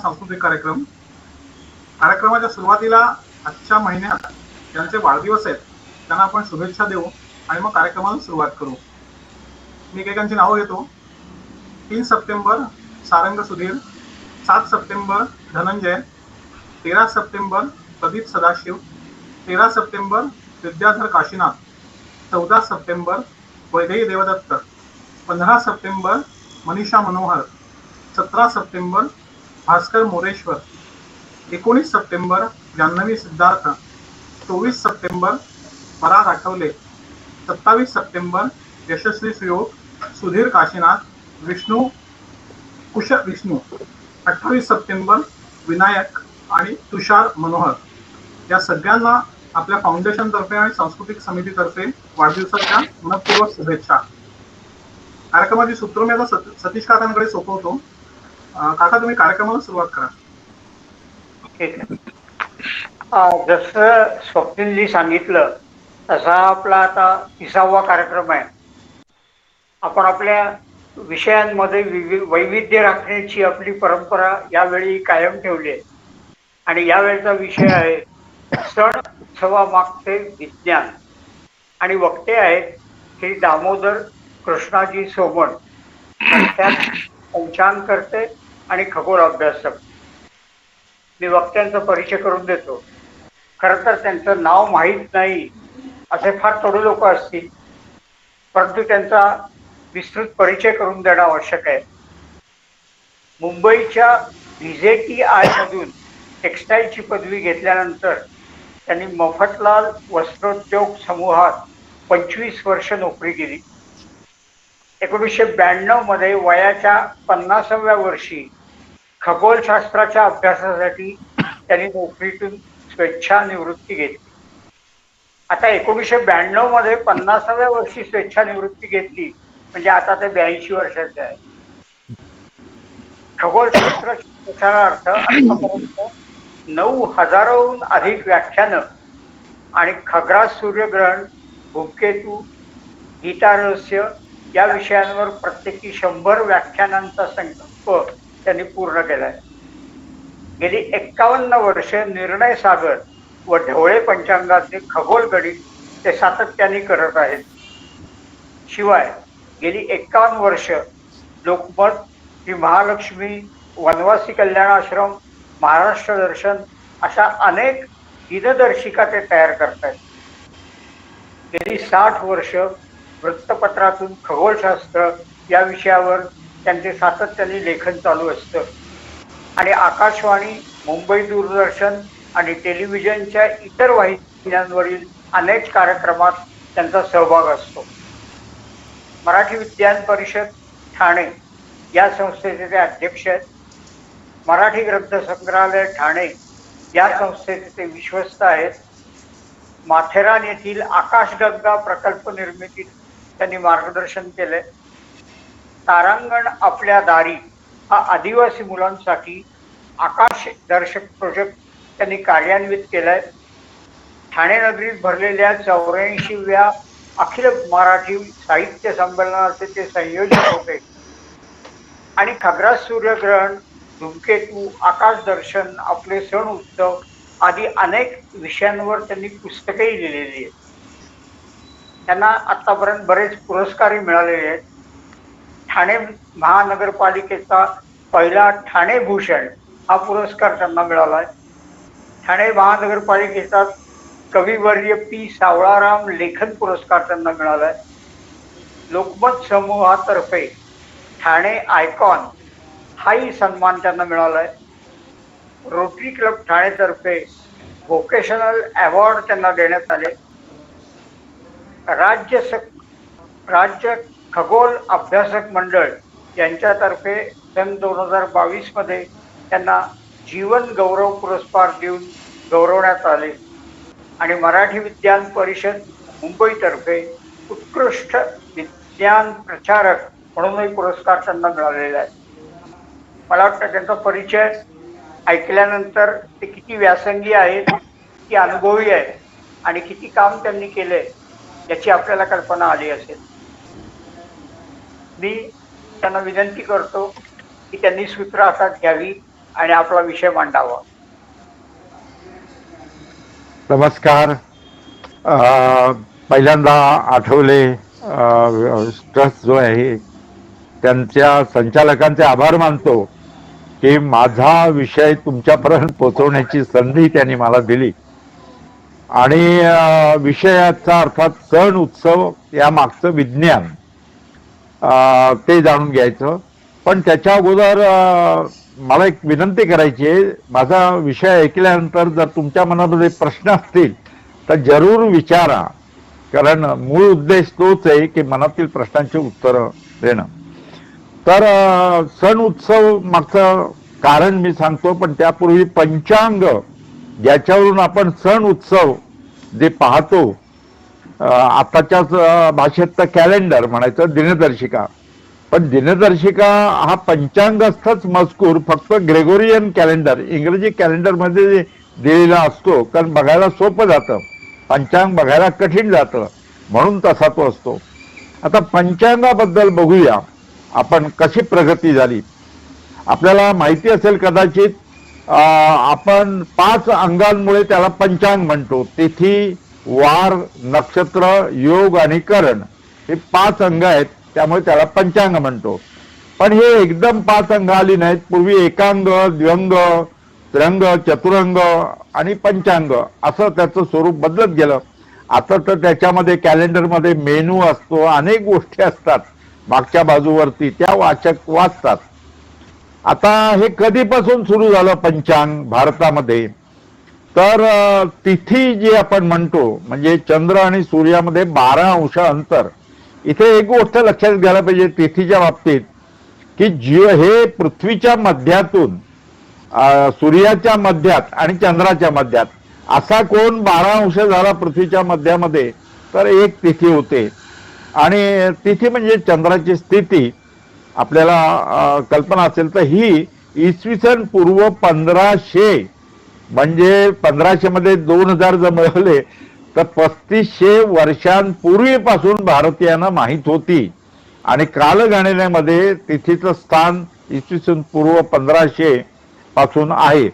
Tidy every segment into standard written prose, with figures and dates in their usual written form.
सांस्कृतिक कार्यक्रमाच्या सुरुवातीला आजच्या महिन्यात ज्यांचे वाढदिवस आहेत त्यांना आपण शुभेच्छा देऊ आणि मग कार्यक्रमाला सुरुवात करू. मी एकेकांची नावं घेतो. 3 September Sarang Sudhir, 7 September Dhananjay, 13 September Pradeep Sadashiv, 13 September Vidyadhar Kashinath, 14 September Vaidehi Devdatt, 15 September Manisha Manohar, 17 September Bhaskar Moreshwar, 19 September Janhavi Siddharth, 24 September Parag Athavale, 27 September Yashasvi Suyog Sudhir Kashinath, Vishnu Kush Vishnu, 28 September Vinayak आणि तुषार मनोहर. या सगळ्यांना आपल्या फाउंडेशन तर्फे आणि सांस्कृतिक समितीतर्फे वाढदिवसाच्या मनपूर्वक शुभेच्छा. कार्यक्रमाची सूत्र मी आता सतीश काकांकडे सोपवतो. काका, तुम्ही कार्यक्रमाला सुरुवात करा. ठीक आहे. जसं स्वप्नीलजी सांगितलं तसा आपला आता 30वा कार्यक्रम आहे. आपण आपल्या विषयांमध्ये वैविध्य राखण्याची आपली परंपरा यावेळी कायम ठेवली आहे आणि यावेळेचा विषय आहे सण उत्सवामागचे विज्ञान. आणि वक्ते आहेत श्री दामोदर कृष्णाजी सोमण, प्रख्यात पंचांगकर्ते आणि खगोल अभ्यासक. मी वक्त्यांचा परिचय करून देतो. खरं तर त्यांचं नाव माहीत नाही असे फार थोडे लोक असतील, परंतु त्यांचा विस्तृत परिचय करून देणं आवश्यक आहे. मुंबईच्या VJTI मधून टेक्स्टाईलची पदवी घेतल्यानंतर त्यांनी मफतलाल वस्त्रोद्योग समूहात 25 वर्ष नोकरी केली. 1992 मध्ये वयाच्या 50व्या वर्षी खगोलशास्त्राच्या अभ्यासासाठी त्यांनी नोकरीतून स्वेच्छानिवृत्ती घेतली. आता 1992 मध्ये 50व्या वर्षी स्वेच्छानिवृत्ती घेतली म्हणजे आता ते 82 वर्षाचे आहे. खगोलशास्त्राच्या प्रचारार्थ आतापर्यंत 9,000हून अधिक व्याख्यानं आणि खग्रास सूर्यग्रहण, धूमकेतू, गीतारहस्य या विषयांवर प्रत्येकी 100 व्याख्यानांचा संकल्प त्यांनी पूर्ण केलाय. गेली 51 वर्ष निर्णय सागर व ढवळे पंचांगाचे खगोल गणित ते सातत्याने करत आहेत. शिवाय गेली 51 वर्ष लोकमत, श्री महालक्ष्मी, वनवासी कल्याण आश्रम, महाराष्ट्र दर्शन अशा अनेक दिनदर्शिका ते तयार करत आहेत. गेली 60 वर्ष वृत्तपत्रातून खगोलशास्त्र या विषयावर त्यांचे सातत्याने लेखन चालू असतं आणि आकाशवाणी, मुंबई दूरदर्शन आणि टेलिव्हिजनच्या इतर वाहिन्यांवरील अनेक कार्यक्रमात त्यांचा सहभाग असतो. मराठी विज्ञान परिषद ठाणे या संस्थेचे ते अध्यक्ष आहेत. मराठी ग्रंथसंग्रहालय ठाणे या संस्थेचे ते विश्वस्त आहेत. माथेरान येथील आकाशगंगा प्रकल्प निर्मितीत त्यांनी मार्गदर्शन केले. तारांगण आपल्या दारी हा आदिवासी मुलांसाठी आकाश दर्शक प्रोजेक्ट त्यांनी कार्यान्वित केलाय. ठाणे नगरीत भरलेल्या 84व्या अखिल मराठी साहित्य संमेलनाचे ते संयोजक होते आणि खग्रास सूर्यग्रहण, धूमकेतू, आकाश दर्शन, आपले सण उत्सव आदी अनेक विषयांवर त्यांनी पुस्तकंही लिहिलेली आहेत. त्यांना आतापर्यंत बरेच पुरस्कारही मिळालेले आहेत. ठाणे महानगरपालिकेचा पहिला ठाणे भूषण हा पुरस्कार त्यांना मिळालाय. ठाणे महानगरपालिकेचा कविवर्य P. सावळाराम लेखन पुरस्कार त्यांना मिळालाय. लोकमत समूहातर्फे ठाणे आयकॉन हाही सन्मान त्यांना मिळालाय. रोटरी क्लब ठाणेतर्फे व्होकेशनल अवॉर्ड त्यांना देण्यात आले. राज्य खगोल अभ्यासक मंडळ यांच्यातर्फे सन 2022 मध्ये त्यांना जीवन गौरव पुरस्कार देऊन गौरवण्यात आले आणि मराठी विज्ञान परिषद मुंबईतर्फे उत्कृष्ट विज्ञान प्रचारक म्हणूनही पुरस्कार त्यांना मिळालेला आहे. मला वाटतं त्यांचा परिचय ऐकल्यानंतर ते किती व्यासंगी आहेत, किती अनुभवी आहेत आणि किती काम त्यांनी केले याची आपल्याला कल्पना आली असेल. मी त्यांना विनंती करतो की त्यांनी सूत्र हातात घ्यावी आणि आपला विषय मांडावा. नमस्कार. पहिल्यांदा आठवले ट्रस्ट जो आहे त्यांच्या संचालकांचे आभार मानतो की माझा विषय तुमच्यापर्यंत पोहोचवण्याची संधी त्यांनी मला दिली आणि विषयाचा अर्थात सण उत्सव या मागचं विज्ञान ते जाणून घ्यायचं. पण त्याच्या अगोदर मला एक विनंती करायची आहे. माझा विषय ऐकल्यानंतर जर तुमच्या मनामध्ये प्रश्न असतील तर जरूर विचारा, कारण मूळ उद्देश तोच आहे की मनातील प्रश्नांची उत्तरं देणं. तर सण उत्सव मागचं कारण मी सांगतो, पण त्यापूर्वी पंचांग ज्याच्यावरून आपण सण उत्सव जे पाहतो, आताच्याच भाषेत तर कॅलेंडर म्हणायचं, दिनदर्शिका. पण दिनदर्शिका हा पंचांगस्थच मजकूर फक्त ग्रेगोरियन कॅलेंडर इंग्रजी कॅलेंडरमध्ये दिलेला असतो, कारण बघायला सोपं जातं, पंचांग बघायला कठीण जातं, म्हणून तसा तो असतो. आता पंचांगाबद्दल बघूया आपण कशी प्रगती झाली. आपल्याला माहिती असेल कदाचित, आपण 5 अंगांमुळे त्याला पंचांग म्हणतो. तिथी, वार, नक्षत्र, योग आणि करण हे 5 अंग आहेत, त्यामुळे त्याला पंचांग म्हणतो. पण हे एकदम 5 अंग आली नाहीत. पूर्वी एकांग, द्व्यंग, त्र्यंग, चतुरंग आणि पंचांग असं त्याचं स्वरूप बदलत गेलं. आता तर त्याच्यामध्ये कॅलेंडरमध्ये मेनू असतो, अनेक गोष्टी असतात मागच्या बाजूवरती, त्या वाचक वाचतात. आता हे कधीपासून सुरू झालं पंचांग भारतामध्ये, तर तिथी जी आपण म्हणतो, म्हणजे चंद्र आणि सूर्यामध्ये 12 अंश अंतर. इथे एक गोष्ट लक्षात घ्यायला पाहिजे तिथीच्या बाबतीत, की हे पृथ्वीच्या मध्यातून सूर्याच्या मध्यात आणि चंद्राच्या मध्यात असा कोण 12 अंश झाला पृथ्वीच्या मध्यामध्ये, तर एक तिथी होते. आणि तिथी म्हणजे चंद्राची स्थिती आपल्याला कल्पना असेल तर ही इसवी सन पूर्व 1500, म्हणजे 1500 मध्ये 2000 जर मिळवले तर 3500 वर्षांपूर्वीपासून भारतीयांना माहीत होती. आणि कालगणनेमध्ये तिथीचं स्थान इसवी सन पूर्व 1500 पासून आहे.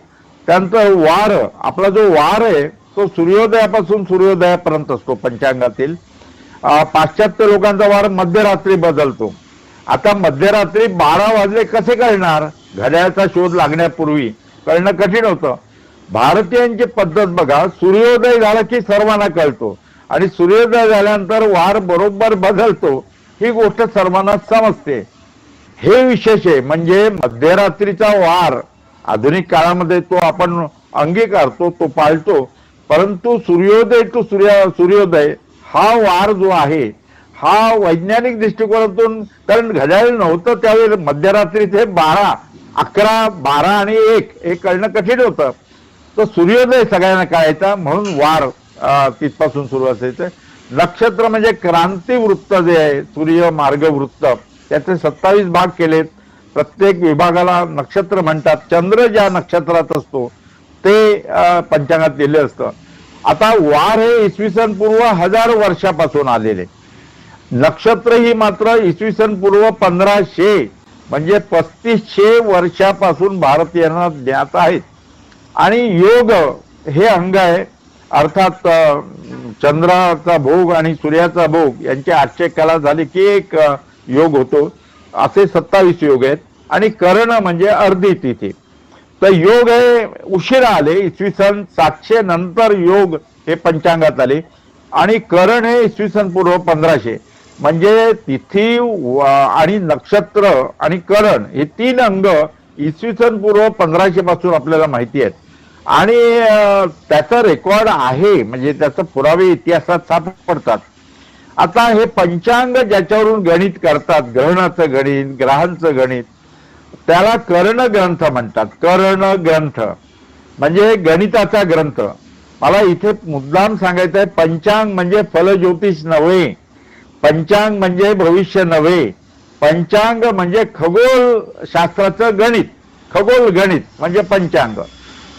त्यानंतर वार, आपला जो वार आहे तो सूर्योदयापासून सूर्योदयापर्यंत असतो पंचांगातील. पाश्चात्य लोकांचा वार मध्यरात्री बदलतो. आता मध्यरात्री 12 वाजले कसे कळणार? घड्याळाचा शोध लागण्यापूर्वी कळणं कठीण होतं. भारतीयांची पद्धत बघा, सूर्योदय झाला की सर्वांना कळतो आणि सूर्योदय झाल्यानंतर वार बरोबर बदलतो, ही गोष्ट सर्वांना समजते. हे विशेष आहे. म्हणजे मध्यरात्रीचा वार आधुनिक काळामध्ये तो आपण अंगीकारतो, तो पाळतो, परंतु सूर्योदय टू सूर्योदय हा वार जो आहे हा वैज्ञानिक दृष्टिकोनातून, कारण घड्याळ नव्हतं त्यावेळी, मध्यरात्रीचे 12, 11, 12 आणि 1 हे कळणं कठीण होतं. तर सूर्योदय सगळ्यांना कळायचा, म्हणून वार तिथपासून सुरू असायचं. नक्षत्र म्हणजे क्रांती वृत्त जे आहे, सूर्य मार्ग वृत्त, त्याचे 27 भाग केलेत. प्रत्येक विभागाला नक्षत्र म्हणतात. चंद्र ज्या नक्षत्रात असतो ते पंचांगात दिले असतं. आता वार हे इसवी सन पूर्व 1000 वर्षापासून आलेले. नक्षत्र ही मात्र इसवी सन पूर्व 1500 म्हणजे 3500 वर्षापासून भारतीयांना ज्ञात आहेत. आणि योग हे अंग आहे, अर्थात चंद्राचा भोग आणि सूर्याचा भोग यांची 800 कला झाली की एक योग होतो. असे 27 योग आहेत. आणि कर्ण म्हणजे अर्धी तिथी. तर योग हे उशिरा आले, इसवी सन 700 नंतर योग हे पंचांगात आले. आणि करण हे इसवी सन पूर्व 1500. म्हणजे तिथी आणि नक्षत्र आणि करण हे 3 अंग इसवी सन पूर्व 1500 पासून आपल्याला माहिती आहेत. आणि त्याचा रेकॉर्ड आहे, म्हणजे त्याचे पुरावे इतिहासात सापडतात. आता हे पंचांग ज्याच्यावरून गणित करतात, ग्रहणाचं गणित, ग्रहांचं गणित, त्याला कर्ण ग्रंथ म्हणतात. कर्ण ग्रंथ म्हणजे गणिताचा ग्रंथ. मला इथे मुद्दाम सांगायचं आहे, पंचांग म्हणजे फलज्योतिष नव्हे, पंचांग म्हणजे भविष्य नव्हे, पंचांग म्हणजे खगोल शास्त्राचं गणित. खगोल गणित म्हणजे पंचांग.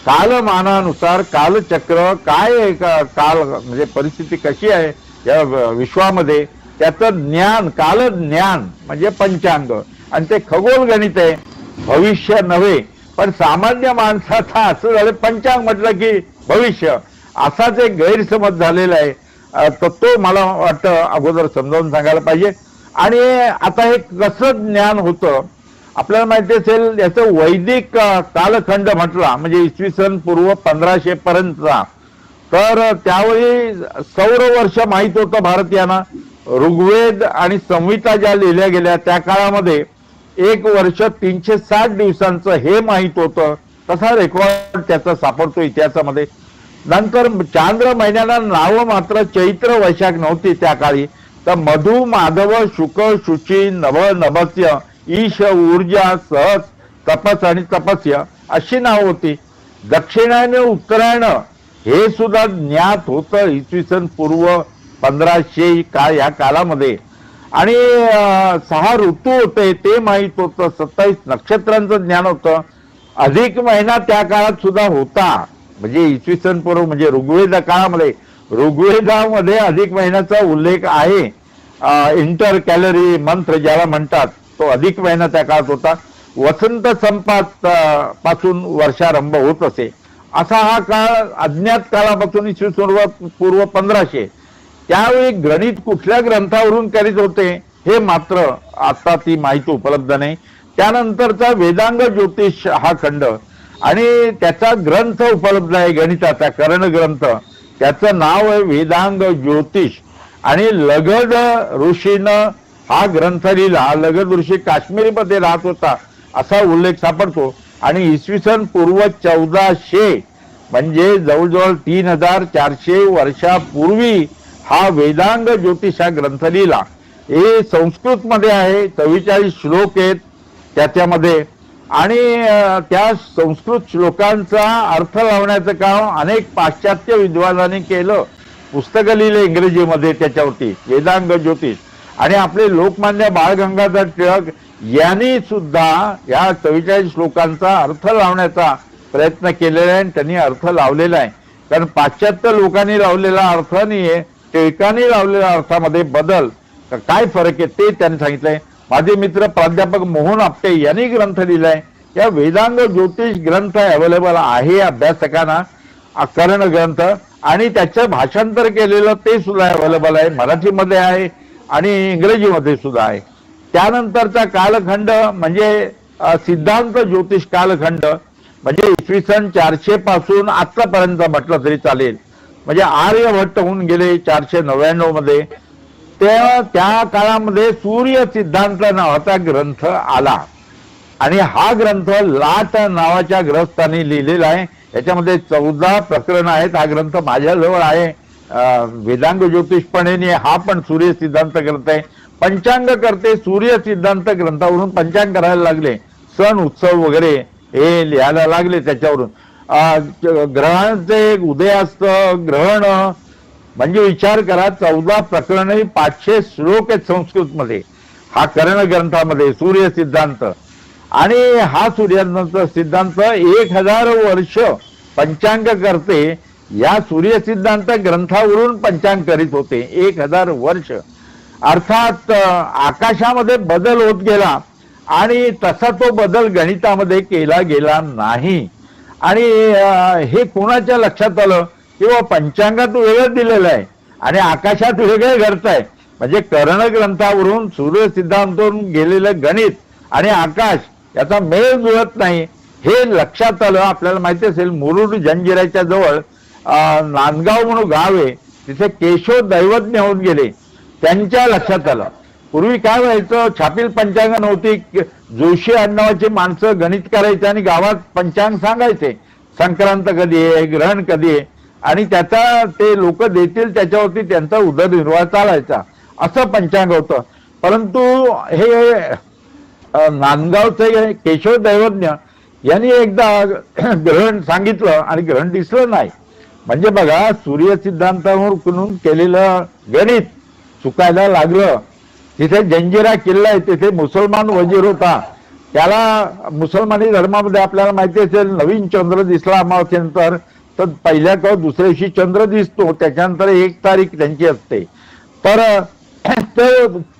कालमानानुसार कालचक्र काय आहे, काल म्हणजे परिस्थिती कशी आहे या विश्वामध्ये, त्याचं ज्ञान, कालज्ञान म्हणजे पंचांग. आणि ते खगोल गणित आहे, भविष्य नव्हे. पण सामान्य माणसाचा असं झालं पंचांग म्हटलं की भविष्य, असाच एक गैरसमज झालेला आहे. तर तो मला वाटतं अगोदर समजावून सांगायला पाहिजे. आणि आता हे कसं ज्ञान होतं आपल्याला माहिती असेल, याचं वैदिक कालखंड म्हटला म्हणजे इसवी सन पूर्व 1500 पर्यंतचा, तर त्यावेळी सौर वर्ष माहित होतं भारतीयांना. ऋग्वेद आणि संहिता ज्या लिहिल्या गेल्या त्या काळामध्ये एक वर्ष 360 दिवसांचं हे माहित होतं. तसा रेकॉर्ड त्याचा सापडतो इतिहासामध्ये. नंतर चांद्र महिन्याला नावं मात्र चैत्र वैशाख नव्हती त्या काळी, तर मधु माधव शुक शुची नभ नभस्य ईश ऊर्जा सहज तपस आणि तपस्य अशी नाव होती. दक्षिणायन उत्तरायण हे सुद्धा ज्ञात होतं इसवी सन पूर्व 1500 या कालामध्ये. आणि 6 ऋतू होते ते माहित होतं. 27 नक्षत्रांचं ज्ञान होतं. अधिक महिना त्या काळात सुद्धा होता. म्हणजे इसवी सन पूर्व म्हणजे ऋग्वेद काळामध्ये, ऋग्वेदामध्ये अधिक महिन्याचा उल्लेख आहे. इंटर कॅलरी मंत्र ज्याला म्हणतात तो अधिक महिना त्या काळात होता. वसंत संपात पासून वर्षारंभ होत असे. असा हा काळ अज्ञात काळापासून इसवी सन पूर्व 1500. त्यावेळी गणित कुठल्या ग्रंथावरून करीत होते हे मात्र आता ती माहिती उपलब्ध नाही. त्यानंतरचा वेदांग ज्योतिष हा खंड आणि त्याचा ग्रंथ उपलब्ध आहे गणिताचा कर्ण ग्रंथ. त्याचं नाव आहे वेदांग ज्योतिष. आणि लगद ऋषीनं हा ग्रंथ लिहिला. लगद ऋषी काश्मीरमध्ये राहत होता असा उल्लेख सापडतो. आणि इसवी सन पूर्व 1400 म्हणजे जवळजवळ 3400 वर्षापूर्वी हा वेदांग ज्योतिष हा ग्रंथ लिहिला. हे संस्कृत मध्ये आहे. 44 श्लोक आहेत त्याच्यामध्ये. आणि त्या संस्कृत श्लोकांचा अर्थ लावण्याचं काम अनेक पाश्चात्य विद्वानांनी केलं. पुस्तकं लिहिले इंग्रजीमध्ये त्याच्यावरती वेदांग ज्योतिष. आणि आपले लोकमान्य बाळ गंगाधर टिळक यांनी सुद्धा या 44 श्लोकांचा अर्थ लावण्याचा प्रयत्न केलेला आहे आणि त्यांनी अर्थ लावलेला आहे. कारण पाश्चात्य लोकांनी लावलेला अर्थ नाहीये, टिळकांनी लावलेल्या अर्थामध्ये बदल काय फरक आहे ते त्यांनी सांगितलंय. माझे मित्र प्राध्यापक मोहन आपटे यांनी ग्रंथ लिहिलाय. या वेदांग ज्योतिष ग्रंथ अवेलेबल आहे अभ्यासकांना, कर्ण ग्रंथ. आणि त्याचं भाषांतर केलेलं ते सुद्धा अवेलेबल आहे. मराठीमध्ये आहे आणि इंग्रजीमध्ये सुद्धा आहे. त्यानंतरचा कालखंड म्हणजे सिद्धांत ज्योतिष कालखंड म्हणजे इसवी सन 400 पासून आतापर्यंत म्हटलं तरी चालेल. म्हणजे आर्यभट्ट होऊन गेले 499 मध्ये. त्या काळामध्ये सूर्य सिद्धांत नावाचा ग्रंथ आला. आणि हा ग्रंथ लाट नावाच्या ग्रस्थांनी लिहिलेला आहे. याच्यामध्ये 14 प्रकरण आहेत. हा ग्रंथ माझ्याजवळ आहे. वेदांग ज्योतिषपणे हा पण सूर्य सिद्धांत ग्रंथ आहे. पंचांग करते सूर्य सिद्धांत ग्रंथावरून पंचांग करायला लागले. सण उत्सव वगैरे हे लिहायला लागले त्याच्यावरून. ग्रहांचे उदयास्त ग्रहण म्हणजे विचार करा 14 प्रकरण 500 श्लोक आहेत संस्कृतमध्ये हा कर्ण ग्रंथामध्ये सूर्य सिद्धांत. आणि हा सूर्य सिद्धांत 1000 वर्ष पंचांग करते या सूर्य सिद्धांत ग्रंथावरून पंचांग करीत होते. 1000 वर्ष. अर्थात आकाशामध्ये बदल होत गेला आणि तसा तो बदल गणितामध्ये केला गेला नाही. आणि हे कोणाच्या लक्षात आलं किंवा पंचांगात वेगळं दिलेलं आहे आणि आकाशात वेगळं घडतंय. म्हणजे कर्ण ग्रंथावरून सूर्य सिद्धांतून गेलेलं गणित आणि आकाश याचा मेळ जुळत नाही हे लक्षात आलं. आपल्याला माहिती असेल मुरुड जंजिऱ्याच्या जवळ नांदगाव म्हणून गाव आहे, तिथे केशव दैवज्ञ होऊन गेले. त्यांच्या लक्षात आलं पूर्वी काय व्हायचं, छापील पंचांग नव्हती. जोशी आडनावाची माणसं गणित करायचे आणि गावात पंचांग सांगायचे संक्रांत कधी आहे, ग्रहण कधी आहे, आणि त्याचा ते लोक देतील त्याच्यावरती त्यांचा उदरनिर्वाह चालायचा. असं पंचांग होतं. परंतु हे नांदगावचे केशव दैवज्ञ यांनी एकदा ग्रहण सांगितलं आणि ग्रहण दिसलं नाही. म्हणजे बघा सूर्य सिद्धांतावरून केलेलं गणित चुकायला लागलं. तिथे जंजिरा किल्ला आहे, तिथे मुसलमान वजीर होता. त्याला मुसलमानी धर्मामध्ये आपल्याला माहिती असेल नवीन चंद्र दिसला अमावस्येनंतर तर पहिल्या किंवा दुसऱ्या दिवशी चंद्र दिसतो, त्याच्यानंतर 1 तारीख त्यांची असते. तर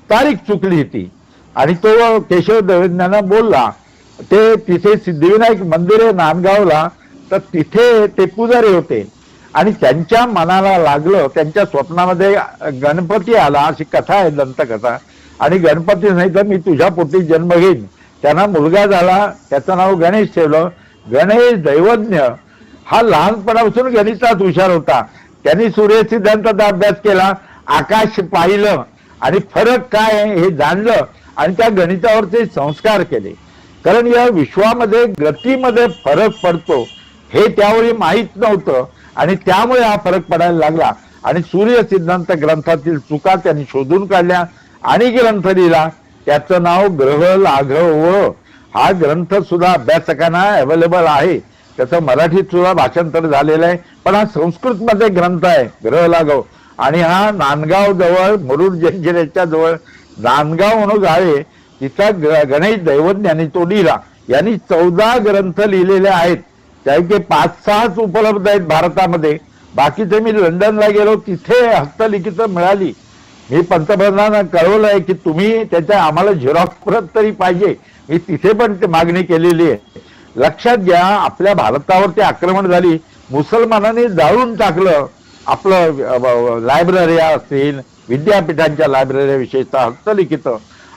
तारीख चुकली होती आणि तो केशव दैवज्ञांना बोलला ते तिथे सिद्धिविनायक मंदिर आहे नांदगावला, तर तिथे ते पुजारी होते आणि त्यांच्या मनाला लागलं, त्यांच्या स्वप्नामध्ये गणपती आला, अशी कथा आहे दंतकथा. आणि गणपती नाही तर मी तुझ्या पोटी जन्म घेईन. त्यांना मुलगा झाला, त्याचं नाव गणेश ठेवलं. गणेश दैवज्ञ हा लहानपणापासून गणितात हुशार होता. त्यांनी सूर्यसिद्धांताचा अभ्यास केला, आकाश पाहिलं आणि फरक काय आहे हे जाणलं आणि त्या गणितावरचे संस्कार केले. कारण या विश्वामध्ये गतीमध्ये फरक पडतो हे त्यावेळी माहीत नव्हतं आणि त्यामुळे हा फरक पडायला लागला. आणि सूर्य सिद्धांत ग्रंथातील चुका त्यांनी शोधून काढल्या आणि ग्रंथ लिहिला. त्याचं नाव ग्रह लाघव. हा ग्रंथ सुद्धा अभ्यासकांना अवेलेबल आहे. त्याचं मराठीत सुद्धा भाषांतर झालेलं आहे, पण हा संस्कृत मध्ये ग्रंथ आहे ग्रह लाघव. आणि हा नांदगाव जवळ मुरुड जंजिऱ्याच्या जवळ नांदगाव म्हणून गाव आहे, तिचा गणेश दैवज्ञांनी तो लिहिला. यांनी 14 ग्रंथ लिहिलेले आहेत, त्यापैकी 5-6च उपलब्ध आहेत भारतामध्ये. बाकीचे मी लंडनला गेलो, तिथे हस्तलिखित मिळाली. मी पंतप्रधानांना कळवलंय की तुम्ही त्याच्या आम्हाला झेरॉक्स प्रत तरी पाहिजे. मी तिथे पण ते मागणी केलेली आहे. लक्षात घ्या, आपल्या भारतावरती आक्रमण झाली, मुसलमानांनी जाळून टाकलं आपलं लायब्ररी असतील, विद्यापीठांच्या लायब्ररी विशेषतः हस्तलिखित,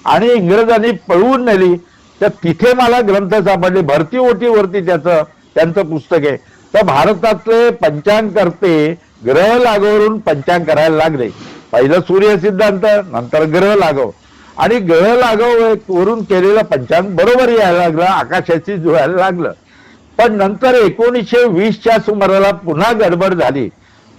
आणि इंग्रजांनी पळवून नेली. तर तिथे मला ग्रंथ सापडले, भरती ओटीवरती त्यांचं पुस्तक आहे. तर भारतातले पंचांगकर्ते ग्रह लागवरून पंचांग करायला लागले. पहिलं सूर्य सिद्धांत, नंतर ग्रह लागव, आणि ग्रह लागव वरून केलेलं पंचांग बरोबर यायला लागलं, आकाशाशी जुळायला लागलं. पण नंतर 1920च्या सुमाराला पुन्हा गडबड झाली.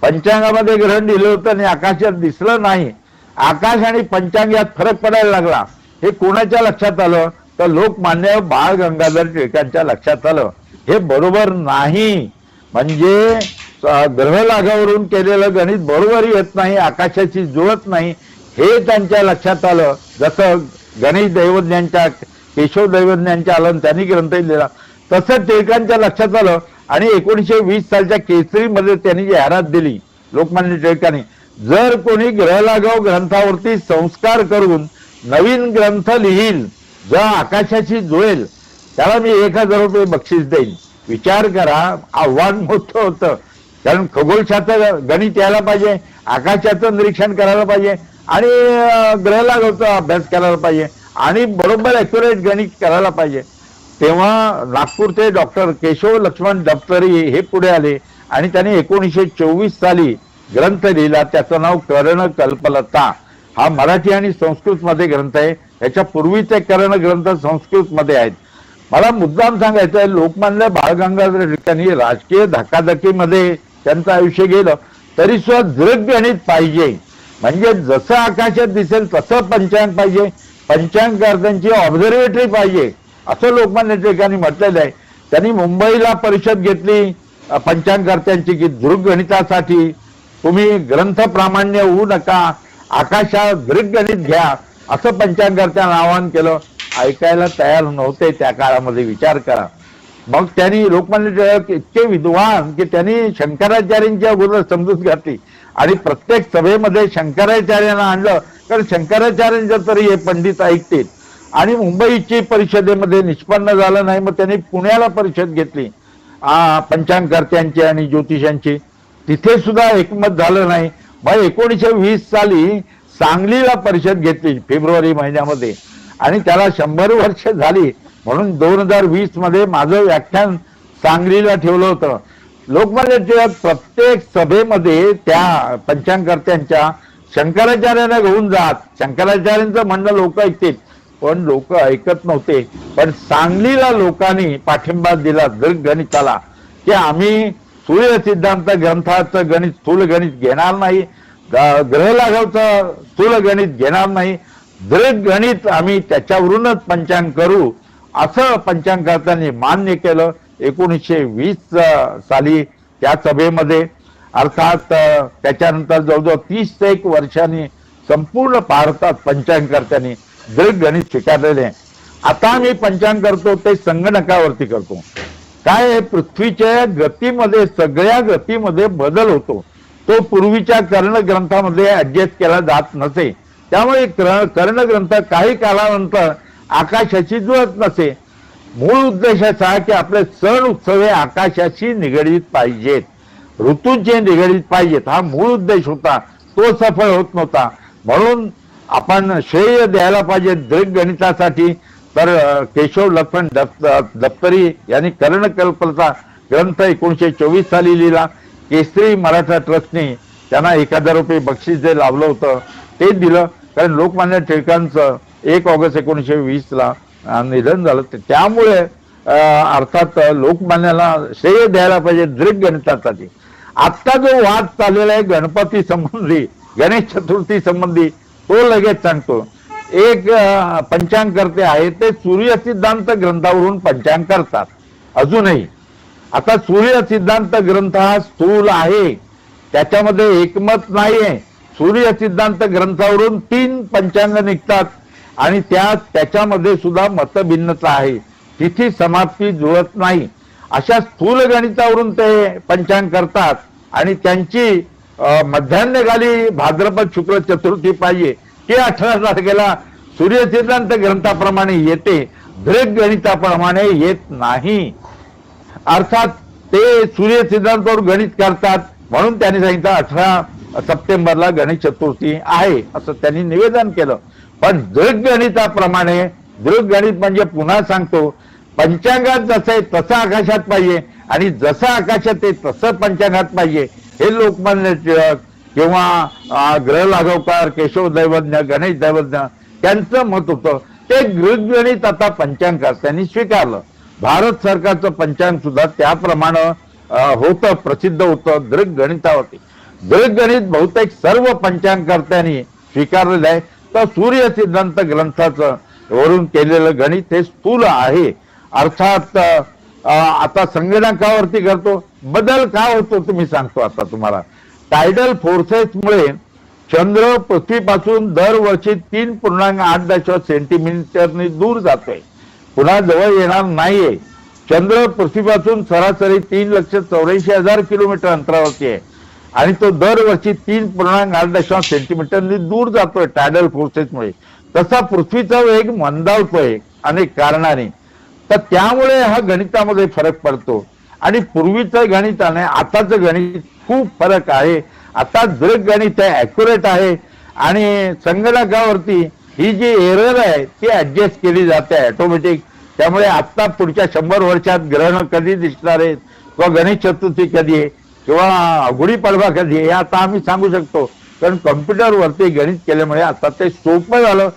पंचांगामध्ये ग्रहण दिलं होतं आणि आकाशात दिसलं नाही. आकाश आणि पंचांग यात फरक पडायला लागला. हे कोणाच्या लक्षात आलं? तर लोकमान्य बाळ गंगाधर टिळकांच्या लक्षात आलं. हे बरोबर नाही, म्हणजे ग्रह लागावरून केलेलं गणित बरोबर येत नाही, आकाशाची जुळत नाही, हे त्यांच्या लक्षात आलं. जसं गणेश दैवज्ञांच्या, केशव दैवज्ञांच्या आलं, त्यांनी ग्रंथ लिहिला, तसं टिळकांच्या लक्षात आलं. आणि 1920 सालच्या केसरीमध्ये त्यांनी जाहिरात दिली लोकमान्य टिळकांनी, जर कोणी ग्रह लाघव ग्रंथावरती संस्कार करून नवीन ग्रंथ लिहील, जर आकाशाशी जुळेल, त्याला मी 1000 रुपये बक्षीस देईन. विचार करा, आव्हान मोठं होतं. कारण खगोलशास्त्र गणित यायला पाहिजे, आकाशाचं निरीक्षण करायला पाहिजे आणि ग्रह लाघवचा अभ्यास करायला पाहिजे आणि बरोबर ॲक्युरेट गणित करायला पाहिजे. तेव्हा नागपूरचे डॉक्टर केशव लक्ष्मण दप्तरी हे पुढे आले आणि त्यांनी 1924 साली ग्रंथ लिहिला. त्याचं नाव कर्ण कल्पलता. हा मराठी आणि संस्कृतमध्ये ग्रंथ आहे. याच्या पूर्वीचे कर्ण ग्रंथ संस्कृतमध्ये आहेत. मला मुद्दाम सांगायचं आहे, लोकमान्य बाळ गंगाधर टिळकांनी राजकीय धकाधकीमध्ये त्यांचं आयुष्य गेलं तरी सुद्धा दृढ गणित पाहिजे. म्हणजे जसं आकाशात दिसेल तसं पंचांग पाहिजे, पंचांगकर्त्यांची ऑब्झर्वेटरी पाहिजे, असं लोकमान्य टिळकांनी म्हटलेलं आहे. त्यांनी मुंबईला परिषद घेतली पंचांगकर्त्यांची की दृढ गणितासाठी तुम्ही ग्रंथ प्रामाण्य होऊ नका, आकाशात दृढ गणित घ्या, असं पंचांगकर्त्यांना आवाहन केलं. ऐकायला तयार नव्हते त्या काळामध्ये, विचार करा. मग त्यांनी लोकमान्य टिळक इतके विद्वान की त्यांनी शंकराचार्यांच्या अगोदर समजूत घातली आणि प्रत्येक सभेमध्ये शंकराचार्यांना आणलं, कारण शंकराचार्यांच्या तरी हे पंडित ऐकतील. आणि मुंबईची परिषदेमध्ये निष्पन्न झालं नाही, मग त्यांनी पुण्याला परिषद घेतली पंचांगकर्त्यांची आणि ज्योतिषांची, तिथे सुद्धा एकमत झालं नाही. मग 1920 साली सांगलीला परिषद घेतली फेब्रुवारी महिन्यामध्ये आणि त्याला 100 वर्ष झाली. म्हणून 2020 मध्ये माझं व्याख्यान सांगलीला ठेवलं होतं. लोकमान्य टिळक प्रत्येक सभेमध्ये त्या पंचांगकर्त्यांच्या शंकराचार्यांना घेऊन जात. शंकराचार्यांचं म्हणणं लोक ऐकतील, पण लोक ऐकत नव्हते. पण सांगलीला लोकांनी पाठिंबा दिला दृढ गणिताला की आम्ही सूर्य सिद्धांत ग्रंथाचं गणित स्थूल गणित घेणार नाही, ग्रह लाघवचं स्थूल गणित घेणार नाही, दृढ गणित आम्ही त्याच्यावरूनच पंचांग करू, असं पंचांगकर्त्यांनी मान्य केलं 1920 साली त्या सभेमध्ये. अर्थात त्याच्यानंतर जवळजवळ 30 ते 1 वर्षांनी संपूर्ण भारतात पंचांगकर्त्यांनी दृढ गणित स्वीकारलेले आहे. आता मी पंचांग करतो ते संगणकावरती करतो. काय आहे, पृथ्वीच्या गतीमध्ये, सगळ्या गतीमध्ये बदल होतो. तो पूर्वीच्या कर्ण ग्रंथामध्ये ऍडजस्ट केला जात नसे. त्यामुळे कर्ण ग्रंथ काही कालानंतर आकाशाची जुळत नसे. मूळ उद्देश असा की आपले सण उत्सव हे आकाशाशी निगडीत पाहिजेत, ऋतूंचे निगडीत पाहिजेत, हा मूळ उद्देश होता. तो सफळ होत नव्हता. म्हणून आपण श्रेय द्यायला पाहिजे दृक गणितासाठी तर केशव लक्ष्मण दप्तरी यांनी कर्णकल्पचा ग्रंथ 1924 साली लिहिला. केसरी मराठा ट्रस्टने त्यांना 1000 रुपये बक्षीस जे लावलं होतं ते दिलं, कारण लोकमान्य टिळकांचं 1 ऑगस्ट 1920 निधन झालं. त्यामुळे अर्थात लोकमान्याला श्रेय द्यायला पाहिजे दृक गणितासाठी. आत्ता जो वाद चाललेला आहे गणपती संबंधी, गणेश चतुर्थी संबंधी, तो लगेच सांगतो. एक पंचांगकर्ते आहे ते सूर्य सिद्धांत ग्रंथावरून पंचांग करतात अजूनही. आता सूर्य सिद्धांत ग्रंथ हा स्थूल आहे, त्याच्यामध्ये एकमत नाहीये. सूर्य सिद्धांत ग्रंथावरून 3 पंचांग निघतात आणि त्याच्यामध्ये सुद्धा मतभिन्नता आहे, तिथी समाप्ती जुळत नाही. अशा स्थूल गणितावरून ते पंचांग करतात आणि त्यांची मध्यान्हकाली भाद्रपद शुक्ल चतुर्थी पाहिजे ती 18 तारखेला सूर्य सिद्धांत ग्रंथाप्रमाणे येते, दृक गणिताप्रमाणे येत नाही. अर्थात ते सूर्य सिद्धांतावर गणित करतात म्हणून त्यांनी सांगितलं 18 सप्टेंबरला गणेश चतुर्थी आहे असं त्यांनी निवेदन केलं. पण दृक गणिताप्रमाणे, दृक गणित म्हणजे पुन्हा सांगतो, पंचांगात जसं आहे तसं आकाशात पाहिजे आणि जसं आकाशात आहे तसं पंचांगात पाहिजे. हे लोकमान्य टिळक किंवा ग्रह लागवकार, केशव दैवज्ञ, गणेश दैवज्ञ त्यांचं मत होतं. ते दृक गणित आता पंचांगकर्त्यांनी स्वीकारलं. भारत सरकारचं पंचांग सुद्धा त्याप्रमाणे होतं, प्रसिद्ध होतं दृक गणितावरती. दृक गणित बहुतेक सर्व पंचांगकर्त्यांनी स्वीकारलेलं आहे. तर सूर्य सिद्धांत ग्रंथाचं वरून केलेलं गणित हे स्थूल आहे. अर्थात आता संगणकावरती करतो. बदल काय होतो तुम्ही सांगतो आता तुम्हाला. टायडल फोर्सेसमुळे चंद्र पृथ्वीपासून दरवर्षी 3.8 सेंटीमीटरनी दूर जातोय, पुन्हा जवळ येणार नाहीये. चंद्र पृथ्वीपासून सरासरी 3,84,000 किलोमीटर अंतरावरती आहे आणि तो दरवर्षी 3.8 सेंटीमीटरनी दूर जातोय टायडल फोर्सेसमुळे. तसा पृथ्वीचा वेग मंदावतोय अनेक कारणाने. तर त्यामुळे हा गणितामध्ये फरक पडतो आणि पूर्वीचं गणित आणि आताचं गणित खूप फरक आहे. आता दृक गणित आहे, ॲक्युरेट आहे आणि संगणकावरती ही जी एरर आहे ती ऍडजस्ट केली जाते ऑटोमॅटिक. त्यामुळे आता पुढच्या 100 वर्षात ग्रहण कधी दिसणार आहेत किंवा गणेश चतुर्थी कधी आहे किंवा गुढीपाडवा कधी आहे हे आता आम्ही सांगू शकतो, कारण कम्प्युटरवरती गणित केल्यामुळे आता ते सोपं झालं.